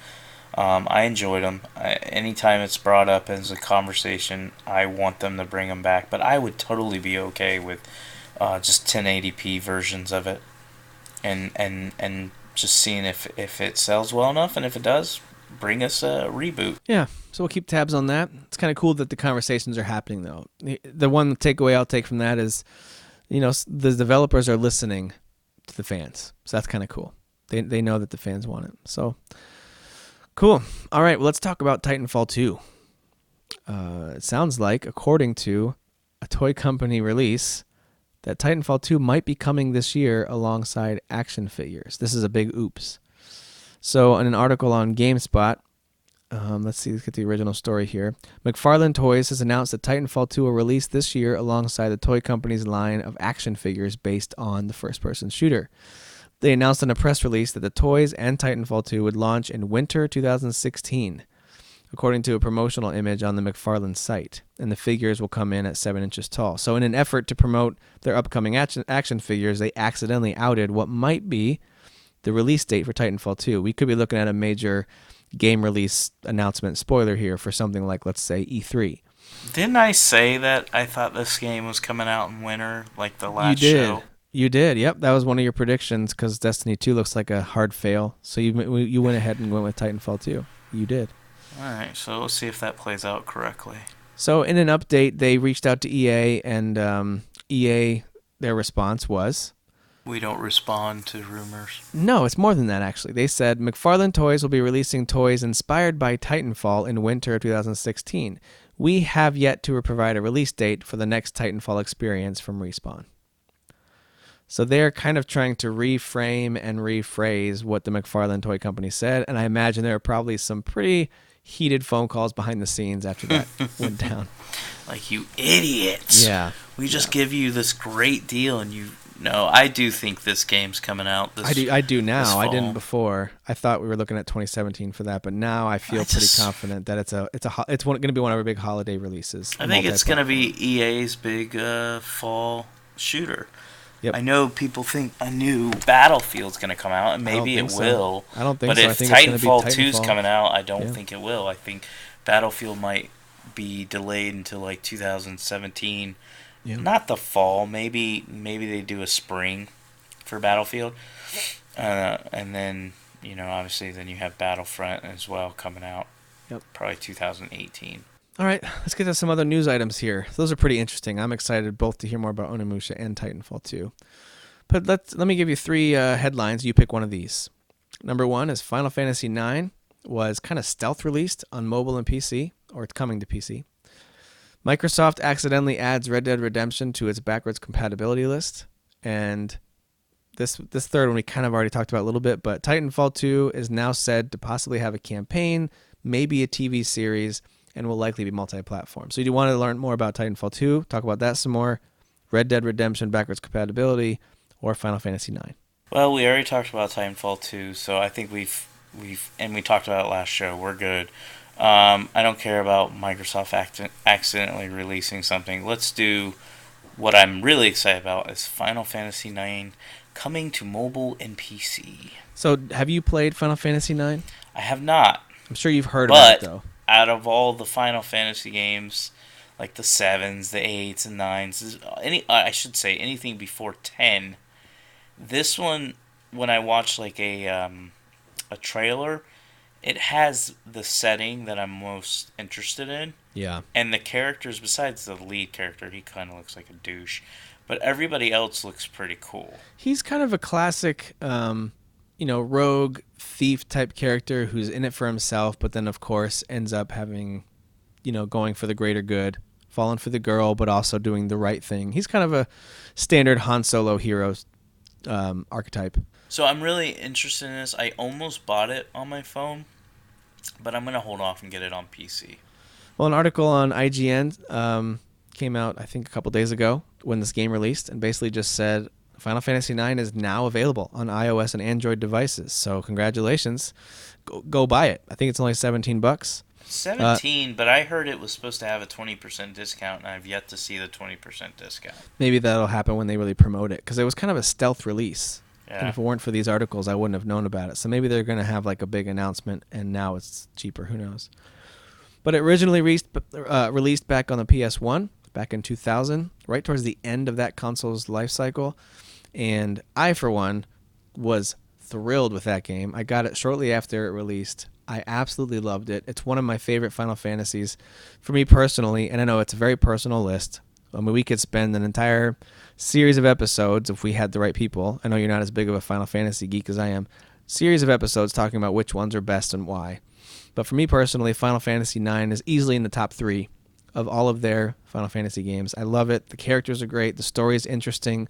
I enjoyed them. Anytime it's brought up as a conversation, I want them to bring them back. But I would totally be okay with just 1080p versions of it, and just seeing if it sells well enough, and if it does, bring us a reboot. Yeah, so we'll keep tabs on that. It's kind of cool that the conversations are happening, though. The one takeaway I'll take from that is, the developers are listening to the fans. So that's kind of cool. They know that the fans want it. So, cool. All right, well, let's talk about Titanfall 2. It sounds like, according to a toy company release, that Titanfall 2 might be coming this year alongside action figures. This is a big oops. So, in an article on GameSpot, let's get the original story here. McFarlane Toys has announced that Titanfall 2 will release this year alongside the toy company's line of action figures based on the first-person shooter. They announced in a press release that the toys and Titanfall 2 would launch in winter 2016, according to a promotional image on the McFarlane site, and the figures will come in at 7 inches tall. So in an effort to promote their upcoming action figures, they accidentally outed what might be the release date for Titanfall 2. We could be looking at a major game release announcement, spoiler here, for something like, let's say, E3. Didn't I say that I thought this game was coming out in winter, like the last show? You did. Yep, that was one of your predictions because Destiny 2 looks like a hard fail. So you went ahead and went with Titanfall 2. You did. All right, so let's see if that plays out correctly. So in an update, they reached out to EA, and EA, their response was, we don't respond to rumors. No, it's more than that, actually. They said, McFarlane Toys will be releasing toys inspired by Titanfall in winter of 2016. We have yet to provide a release date for the next Titanfall experience from Respawn. So they're kind of trying to reframe and rephrase what the McFarlane Toy Company said, and I imagine there are probably some pretty heated phone calls behind the scenes after that went down. Like, you idiots. Yeah. We just give you this great deal, and you... No, I do think this game's coming out this I do now. this I fall. didn't before. I thought we were looking at 2017 for that, but now I feel pretty confident that it's going to be one of our big holiday releases. I think it's going to be EA's big fall shooter. Yep. I know people think a new Battlefield's going to come out, and maybe it will. I don't think but so. But I if think it's gonna be Titanfall 2 is Titanfall. coming out, I don't think it will. I think Battlefield might be delayed until like 2017. Yeah. Not the fall. Maybe they do a spring for Battlefield, and then obviously then you have Battlefront as well coming out. Yep. Probably 2018. All right, let's get to some other news items here. Those are pretty interesting. I'm excited both to hear more about Onimusha and Titanfall 2. But let me give you 3 headlines. You pick one of these. Number 1 is Final Fantasy IX was kind of stealth released on mobile and PC, or it's coming to PC. Microsoft accidentally adds Red Dead Redemption to its backwards compatibility list. And this third one we kind of already talked about a little bit, but Titanfall 2 is now said to possibly have a campaign, maybe a TV series, and will likely be multi-platform. So you want to learn more about Titanfall 2, talk about that some more, Red Dead Redemption backwards compatibility, or Final Fantasy IX. Well, we already talked about Titanfall 2, so I think we've and we talked about it last show. We're good. I don't care about Microsoft accidentally releasing something. Let's do what I'm really excited about is Final Fantasy IX coming to mobile and PC. So have you played Final Fantasy IX? I have not. I'm sure you've heard about it, though. Out of all the Final Fantasy games, like the 7s, the 8s, and 9s, I should say anything before 10, this one, when I watch like a trailer, it has the setting that I'm most interested in. Yeah. And the characters, besides the lead character, he kind of looks like a douche. But everybody else looks pretty cool. He's kind of a classic, rogue thief type character who's in it for himself, but then, of course, ends up having, going for the greater good, falling for the girl, but also doing the right thing. He's kind of a standard Han Solo hero archetype. So I'm really interested in this. I almost bought it on my phone, but I'm going to hold off and get it on PC. Well, an article on IGN came out, I think, a couple days ago when this game released, and basically just said Final Fantasy IX is now available on iOS and Android devices. So congratulations. Go buy it. I think it's only $17. 17, but I heard it was supposed to have a 20% discount, and I've yet to see the 20% discount. Maybe that'll happen when they really promote it, because it was kind of a stealth release. Yeah. And if it weren't for these articles, I wouldn't have known about it. So maybe they're going to have like a big announcement, and now it's cheaper. Who knows? But it originally released back on the PS1 back in 2000, right towards the end of that console's life cycle. And I, for one, was thrilled with that game. I got it shortly after it released. I absolutely loved it. It's one of my favorite Final Fantasies for me personally, and I know it's a very personal list. I mean, we could spend an entire series of episodes if we had the right people. I know you're not as big of a Final Fantasy geek as I am. Series of episodes talking about which ones are best and why. But for me personally, Final Fantasy IX is easily in the top 3 of all of their Final Fantasy games. I love it. The characters are great. The story is interesting.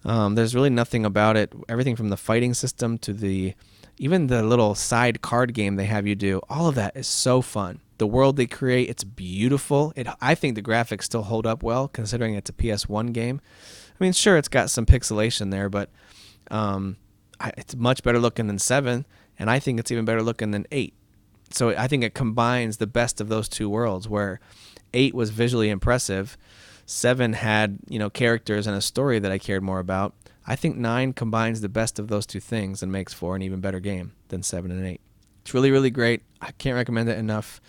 There's really nothing about it. Everything from the fighting system to even the little side card game they have you do, all of that is so fun. The world they create, it's beautiful. I think the graphics still hold up well, considering it's a PS1 game. I mean, sure, it's got some pixelation there, but It's much better looking than 7, and I think it's even better looking than 8. So I think it combines the best of those two worlds, where 8 was visually impressive, 7 had, characters and a story that I cared more about. I think 9 combines the best of those two things and makes for an even better game than 7 and 8. It's really, really great. I can't recommend it enough.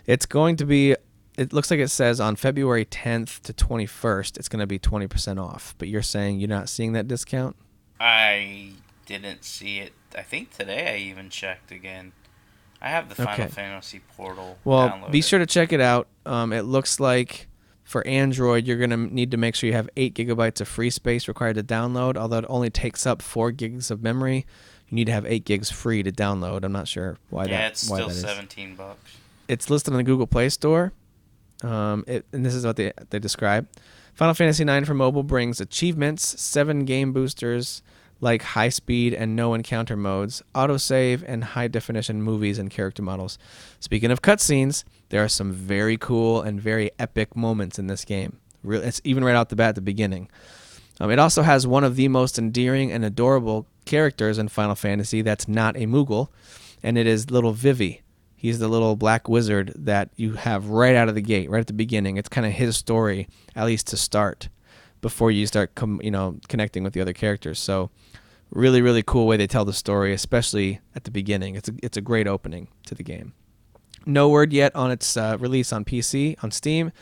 It's going to be, it looks like it says on February 10th to 21st, it's going to be 20% off. But you're saying you're not seeing that discount? I didn't see it. I think today I even checked again. I have the Final Fantasy portal downloaded. Be sure to check it out. It looks like for Android, you're going to need to make sure you have 8 gigabytes of free space required to download, although it only takes up 4 gigs of memory. You need to have 8 gigs free to download. I'm not sure why that is. Yeah, it's still $17. It's listed on the Google Play Store, and this is what they describe. Final Fantasy IX for mobile brings achievements, 7 game boosters, like high speed and no encounter modes, autosave, and high definition movies and character models. Speaking of cutscenes, there are some very cool and very epic moments in this game. It's even right out the bat at the beginning. It also has one of the most endearing and adorable characters in Final Fantasy that's not a Moogle, and it is little Vivi. He's the little black wizard that you have right out of the gate, right at the beginning. It's kind of his story, at least to start, before you start connecting with the other characters. So really, really cool way they tell the story, especially at the beginning. It's a great opening to the game. No word yet on its release on PC, on Steam,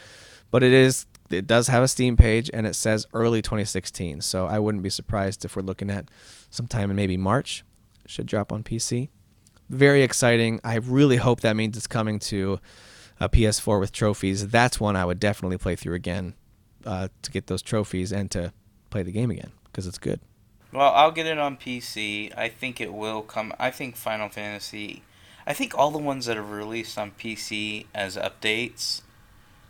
but it does have a Steam page, and it says early 2016. So I wouldn't be surprised if we're looking at sometime in maybe March. It should drop on PC. Very exciting. I really hope that means it's coming to a PS4 with trophies. That's one I would definitely play through again to get those trophies and to play the game again, because it's good. Well, I'll get it on PC. I think it will come. I think Final Fantasy, I think all the ones that are released on PC as updates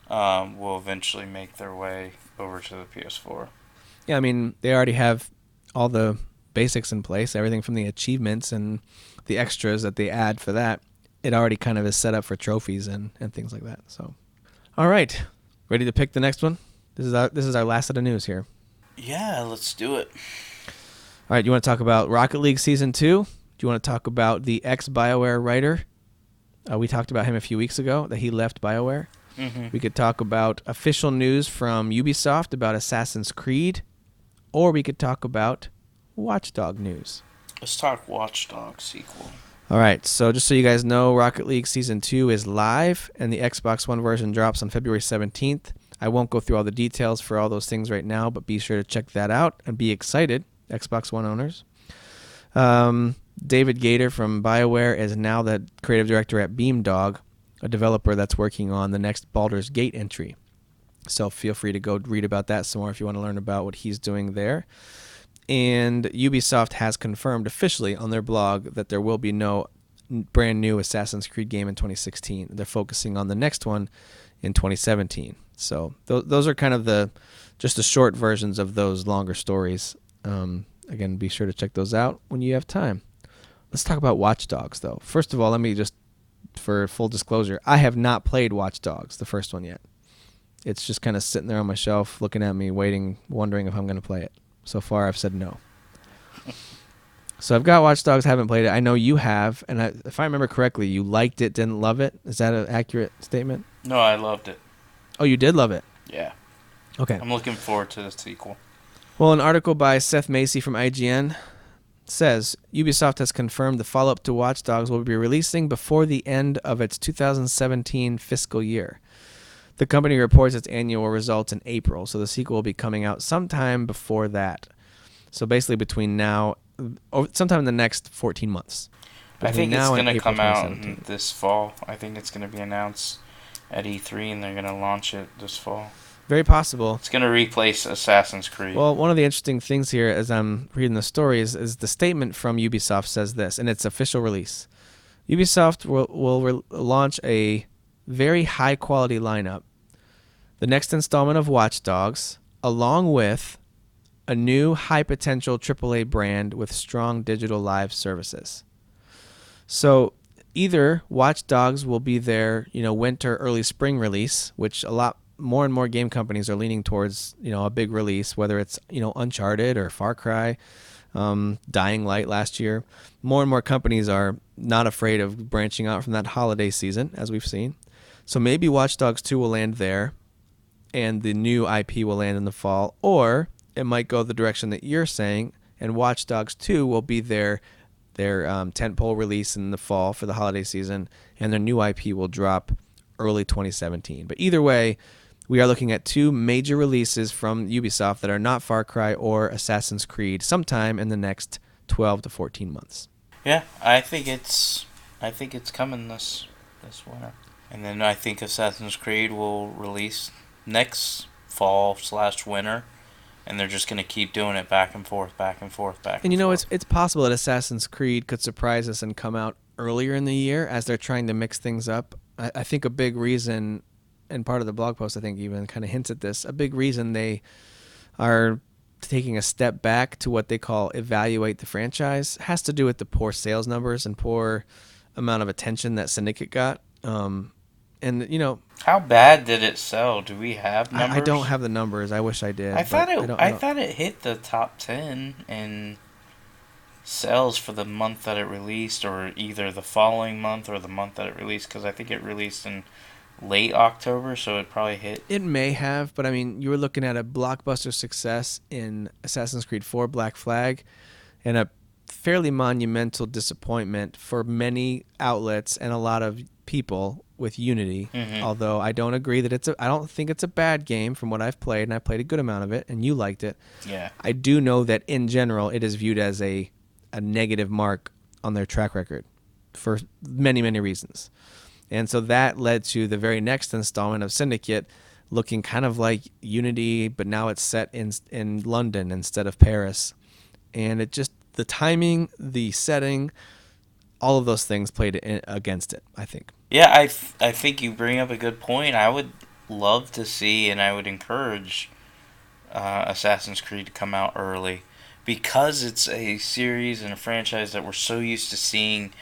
will eventually make their way over to the PS4. Yeah, I mean, they already have all the basics in place, everything from the achievements and the extras that they add for that. It already kind of is set up for trophies and things like that. So, all right, ready to pick the next one? This is our last set of news here. Yeah, let's do it. All right, you want to talk about Rocket League Season 2? Do you want to talk about the ex-BioWare writer? We talked about him a few weeks ago, that he left BioWare. Mm-hmm. We could talk about official news from Ubisoft about Assassin's Creed, or we could talk about Watch Dogs news. Let's talk Watch Dogs sequel. All right, so just so you guys know, Rocket League Season 2 is live, and the Xbox One version drops on February 17th. I won't go through all the details for all those things right now, but be sure to check that out and be excited, Xbox One owners. David Gator from BioWare is now the creative director at Beamdog, a developer that's working on the next Baldur's Gate entry. So feel free to go read about that some more if you want to learn about what he's doing there. And Ubisoft has confirmed officially on their blog that there will be no brand new Assassin's Creed game in 2016. They're focusing on the next one in 2017. So those are kind of just the short versions of those longer stories. Again, be sure to check those out when you have time. Let's talk about Watch Dogs, though. First of all, let me just, for full disclosure, I have not played Watch Dogs, the first one yet. It's just kind of sitting there on my shelf, looking at me, waiting, wondering if I'm going to play it. So far, I've said no. So I've got Watch Dogs, haven't played it. I know you have, and if I remember correctly, you liked it, didn't love it. Is that an accurate statement? No, I loved it. Oh, you did love it? Yeah. Okay. I'm looking forward to the sequel. Well, an article by Seth Macy from IGN says Ubisoft has confirmed the follow-up to Watch Dogs will be releasing before the end of its 2017 fiscal year. The company reports its annual results in April, so the sequel will be coming out sometime before that. So basically between now, or sometime in the next 14 months. I think it's going to come out this fall. I think it's going to be announced at E3, and they're going to launch it this fall. Very possible. It's going to replace Assassin's Creed. Well, one of the interesting things here as I'm reading the story is the statement from Ubisoft says this, and it's official release. Ubisoft will launch a very high-quality lineup, the next installment of Watch Dogs, along with a new high-potential AAA brand with strong digital live services. So either Watch Dogs will be their, winter, early spring release, which a lot more and more game companies are leaning towards, a big release, whether it's, Uncharted or Far Cry. Dying Light last year. More and more companies are not afraid of branching out from that holiday season, as we've seen. So maybe Watch Dogs 2 will land there, and the new IP will land in the fall, or it might go the direction that you're saying, and Watch Dogs 2 will be their tentpole release in the fall for the holiday season, and their new IP will drop early 2017. But either way, we are looking at two major releases from Ubisoft that are not Far Cry or Assassin's Creed sometime in the next 12 to 14 months. Yeah, I think it's coming this winter. And then I think Assassin's Creed will release next fall/winter, and they're just going to keep doing it back and forth. And you know, it's possible that Assassin's Creed could surprise us and come out earlier in the year as they're trying to mix things up. I think a big reason, and part of the blog post I think even kind of hints at this, a big reason they are taking a step back to what they call evaluate the franchise has to do with the poor sales numbers and poor amount of attention that Syndicate got. And you know, how bad did it sell? Do we have numbers? I don't have the numbers. I wish I did. I thought it hit the top 10 in sales for the month that it released, or either the following month or the month that it released, because I think it released in late October, so it probably hit. It may have, but I mean, you were looking at a blockbuster success in Assassin's Creed 4 Black Flag, and a fairly monumental disappointment for many outlets and a lot of people with Unity. Although I don't agree that I don't think it's a bad game from what I've played, and I played a good amount of it, and you liked it. Yeah. I do know that in general it is viewed as a negative mark on their track record for many, many reasons. And so that led to the very next installment of Syndicate looking kind of like Unity, but now it's set in London instead of Paris. And it just, the timing, the setting, all of those things played against it, I think. Yeah, I think you bring up a good point. I would love to see, and I would encourage Assassin's Creed to come out early, because it's a series and a franchise that we're so used to seeing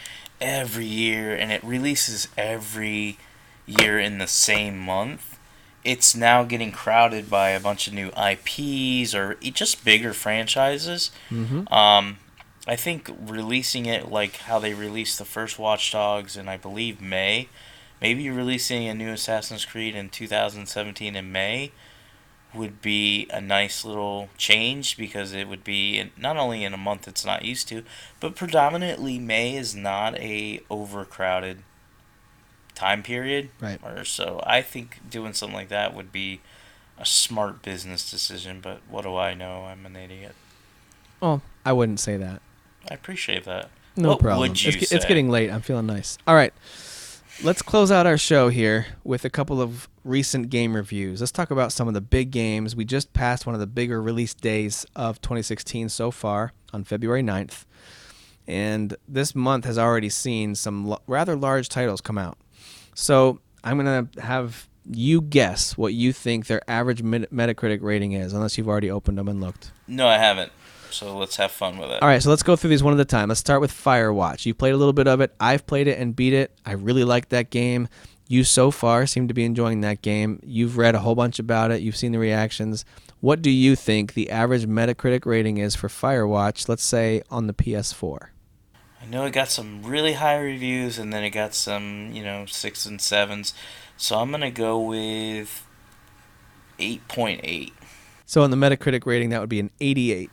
every year, and it releases every year in the same month. It's now getting crowded by a bunch of new IPs or just bigger franchises. I think releasing it like how they released the first Watch Dogs in, I believe, May, maybe releasing a new Assassin's Creed in 2017 in May would be a nice little change, because it would be not only in a month it's not used to, but predominantly May is not a overcrowded time period. Right. Or so I think doing something like that would be a smart business decision, but what do I know? I'm an idiot. Well, I wouldn't say that. I appreciate that. No what problem. Would you say? It's getting late. I'm feeling nice. All right. Let's close out our show here with a couple of recent game reviews. Let's talk about some of the big games. We just passed one of the bigger release days of 2016 so far on February 9th. And this month has already seen some rather large titles come out. So I'm going to have you guess what you think their average Metacritic rating is, unless you've already opened them and looked. No, I haven't. So let's have fun with it. All right, so let's go through these one at a time. Let's start with Firewatch. You played a little bit of it. I've played it and beat it. I really like that game. You so far seem to be enjoying that game. You've read a whole bunch about it. You've seen the reactions. What do you think the average Metacritic rating is for Firewatch, let's say, on the PS4? I know it got some really high reviews, and then it got some, 6s and 7s. So I'm going to go with 8.8. So on the Metacritic rating, that would be an 88.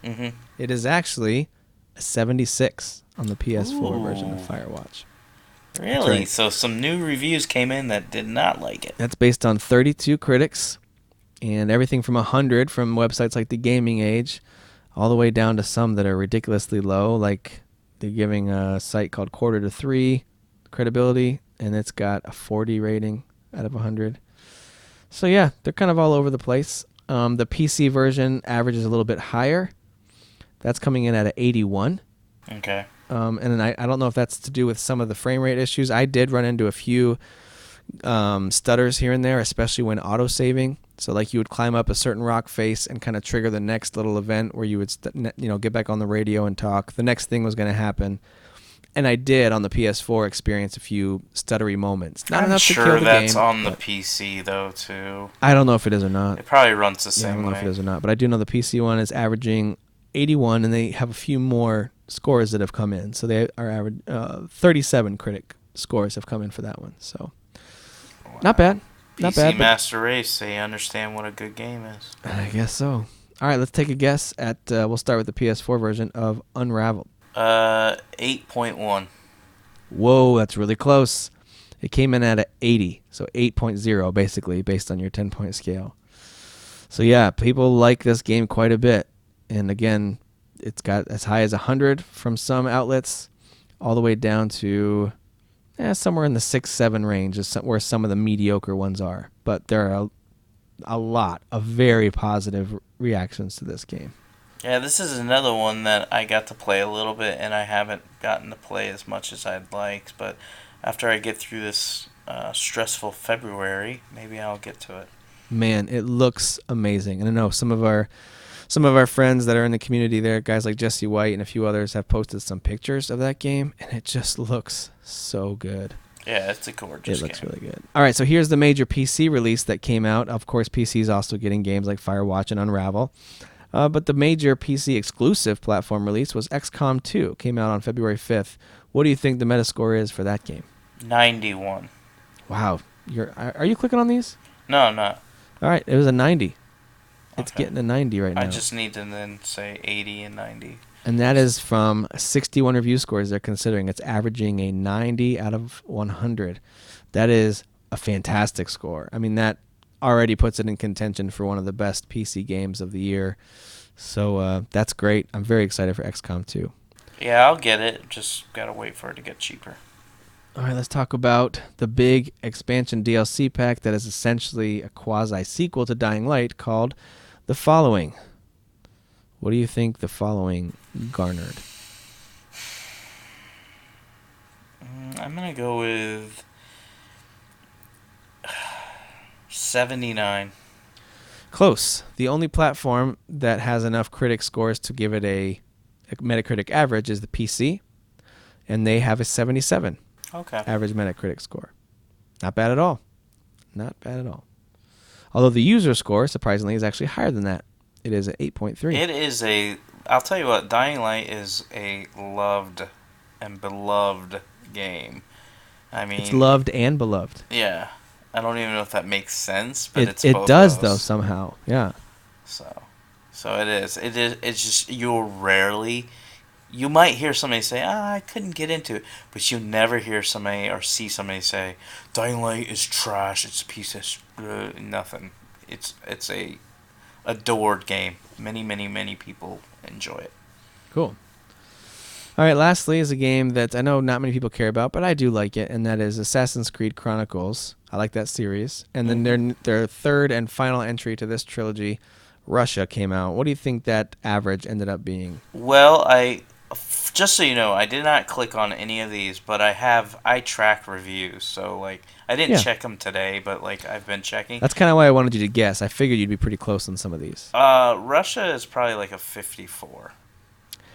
Mm-hmm. It is actually a 76 on the PS4 version of Firewatch. Really? Right. So some new reviews came in that did not like it. That's based on 32 critics, and everything from 100 from websites like The Gaming Age, all the way down to some that are ridiculously low, like they're giving a site called Quarter to 3 credibility, and it's got a 40 rating out of 100. So yeah, they're kind of all over the place. The PC version averages a little bit higher. That's coming in at an 81. Okay. And then I don't know if that's to do with some of the frame rate issues. I did run into a few stutters here and there, especially when auto-saving. So like you would climb up a certain rock face and kind of trigger the next little event where you would get back on the radio and talk. The next thing was going to happen. And I did on the PS4 experience a few stuttery moments. Not enough to kill the game. I'm sure that's on the PC though too. I don't know if it is or not. It probably runs the same way. I don't know if it is or not, but I do know the PC one is averaging 81, and they have a few more scores that have come in. So they are average 37 critic scores have come in for that one. So not bad. Not PC bad. Master Race, they understand what a good game is. I guess so. All right, let's take a guess at. We'll start with the PS4 version of Unravel. 8.1. Whoa, that's really close. It came in at a 80, so 8.0 basically, based on your 10-point scale. So yeah, people like this game quite a bit. And again, it's got as high as 100 from some outlets, all the way down to somewhere in the 6-7 range is where some of the mediocre ones are. But there are a lot of very positive reactions to this game. Yeah, this is another one that I got to play a little bit, and I haven't gotten to play as much as I'd like. But after I get through this stressful February, maybe I'll get to it. Man, it looks amazing. And I know some of our friends that are in the community there, guys like Jesse White and a few others, have posted some pictures of that game, and it just looks so good. Yeah, it's a gorgeous game. It looks really good. All right, so here's the major PC release that came out. Of course, PC is also getting games like Firewatch and Unravel. But the major PC exclusive platform release was XCOM 2. Came out on February 5th. What do you think the Metascore is for that game? 91. Wow. Are you clicking on these? No, I'm not. All right, it was a 90. It's Okay. getting a 90 right now. I just need to then say 80 and 90. And that is from 61 review scores they're considering. It's averaging a 90 out of 100. That is a fantastic score. I mean, that already puts it in contention for one of the best PC games of the year. So that's great. I'm very excited for XCOM 2. Yeah, I'll get it. Just gotta wait for it to get cheaper. All right, let's talk about the big expansion DLC pack that is essentially a quasi-sequel to Dying Light called The Following. What do you think The Following garnered? I'm going to go with 79. Close. The only platform that has enough critic scores to give it a Metacritic average is the PC, and they have a 77 average Metacritic score. Not bad at all. Not bad at all. Although the user score, surprisingly, is actually higher than that. It is at 8.3. It is I'll tell you what, Dying Light is a loved and beloved game. I mean, It's loved and beloved. Yeah. I don't even know if that makes sense, but it's it both does, of those. though, somehow. Yeah. So it is. It's just, you might hear somebody say, I couldn't get into it, but you never hear somebody or see somebody say, Dying Light is trash, it's a piece of nothing. It's a adored game. Many, many, many people enjoy it. Cool. All right, lastly is a game that I know not many people care about, but I do like it, and that is Assassin's Creed Chronicles. I like that series. And then their third and final entry to this trilogy, Russia, came out. What do you think that average ended up being? Well, just so you know, I did not click on any of these, but I track reviews. So, like, I didn't check them today, but, like, I've been checking. That's kind of why I wanted you to guess. I figured you'd be pretty close on some of these. Russia is probably like a 54.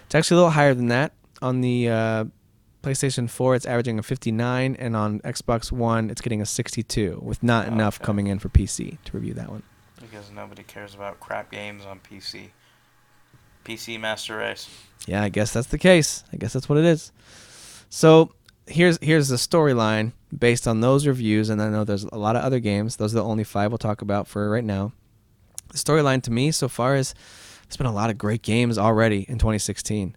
It's actually a little higher than that. On the PlayStation 4, it's averaging a 59, and on Xbox One, it's getting a 62, with not enough coming in for PC to review that one. Because nobody cares about crap games on PC. PC Master Race. Yeah, I guess that's the case. I guess that's what it is. So here's the storyline based on those reviews, and I know there's a lot of other games. Those are the only 5 we'll talk about for right now. The storyline to me so far is there's been a lot of great games already in 2016.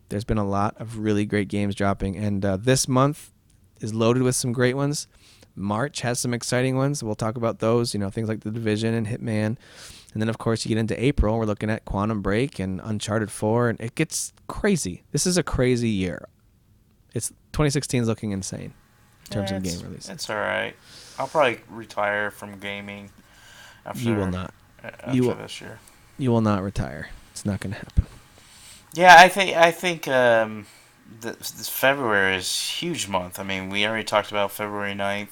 There's been a lot of really great games dropping, and this month is loaded with some great ones. March has some exciting ones. We'll talk about those, things like The Division and Hitman. And then, of course, you get into April, we're looking at Quantum Break and Uncharted 4, and it gets crazy. This is a crazy year. 2016 is looking insane in terms of game release. It's all right. I'll probably retire from gaming after You will not. This year. You will not retire. It's not going to happen. Yeah, I think this February is a huge month. I mean, we already talked about February 9th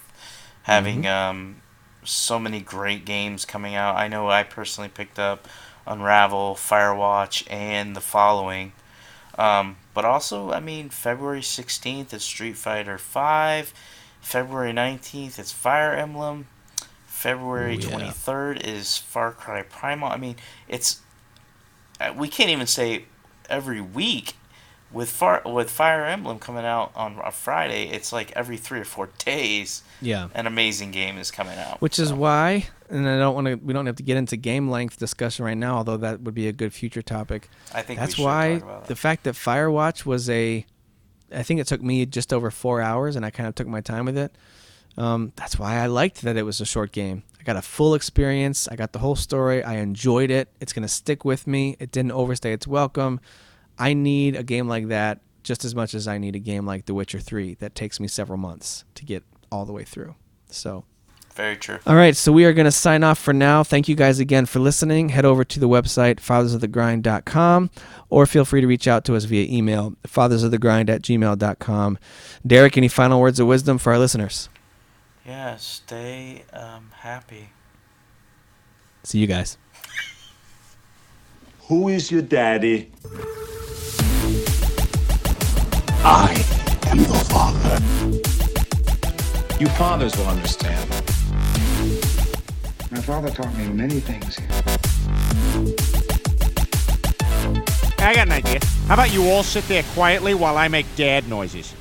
having so many great games coming out. I know I personally picked up Unravel, Firewatch, and The Following. But also, I mean, February 16th is Street Fighter V. February 19th is Fire Emblem. February 23rd is Far Cry Primal. I mean, we can't even say every week. With Fire Emblem coming out on a Friday, it's like every 3 or 4 days. Yeah. An amazing game is coming out. Which is why, and we don't have to get into game length discussion right now, although that would be a good future topic. I think that's we should why talk about the fact that Firewatch was I think it took me just over 4 hours, and I kind of took my time with it. That's why I liked that it was a short game. I got a full experience. I got the whole story. I enjoyed it. It's going to stick with me. It didn't overstay its welcome. I need a game like that just as much as I need a game like The Witcher 3 that takes me several months to get all the way through. So, very true. All right, so we are going to sign off for now. Thank you guys again for listening. Head over to the website, fathersofthegrind.com, or feel free to reach out to us via email, fathersofthegrind@gmail.com. Derek, any final words of wisdom for our listeners? Yeah, stay happy. See you guys. Who is your daddy? I am your father. You fathers will understand. My father taught me many things. I got an idea. How about you all sit there quietly while I make dad noises?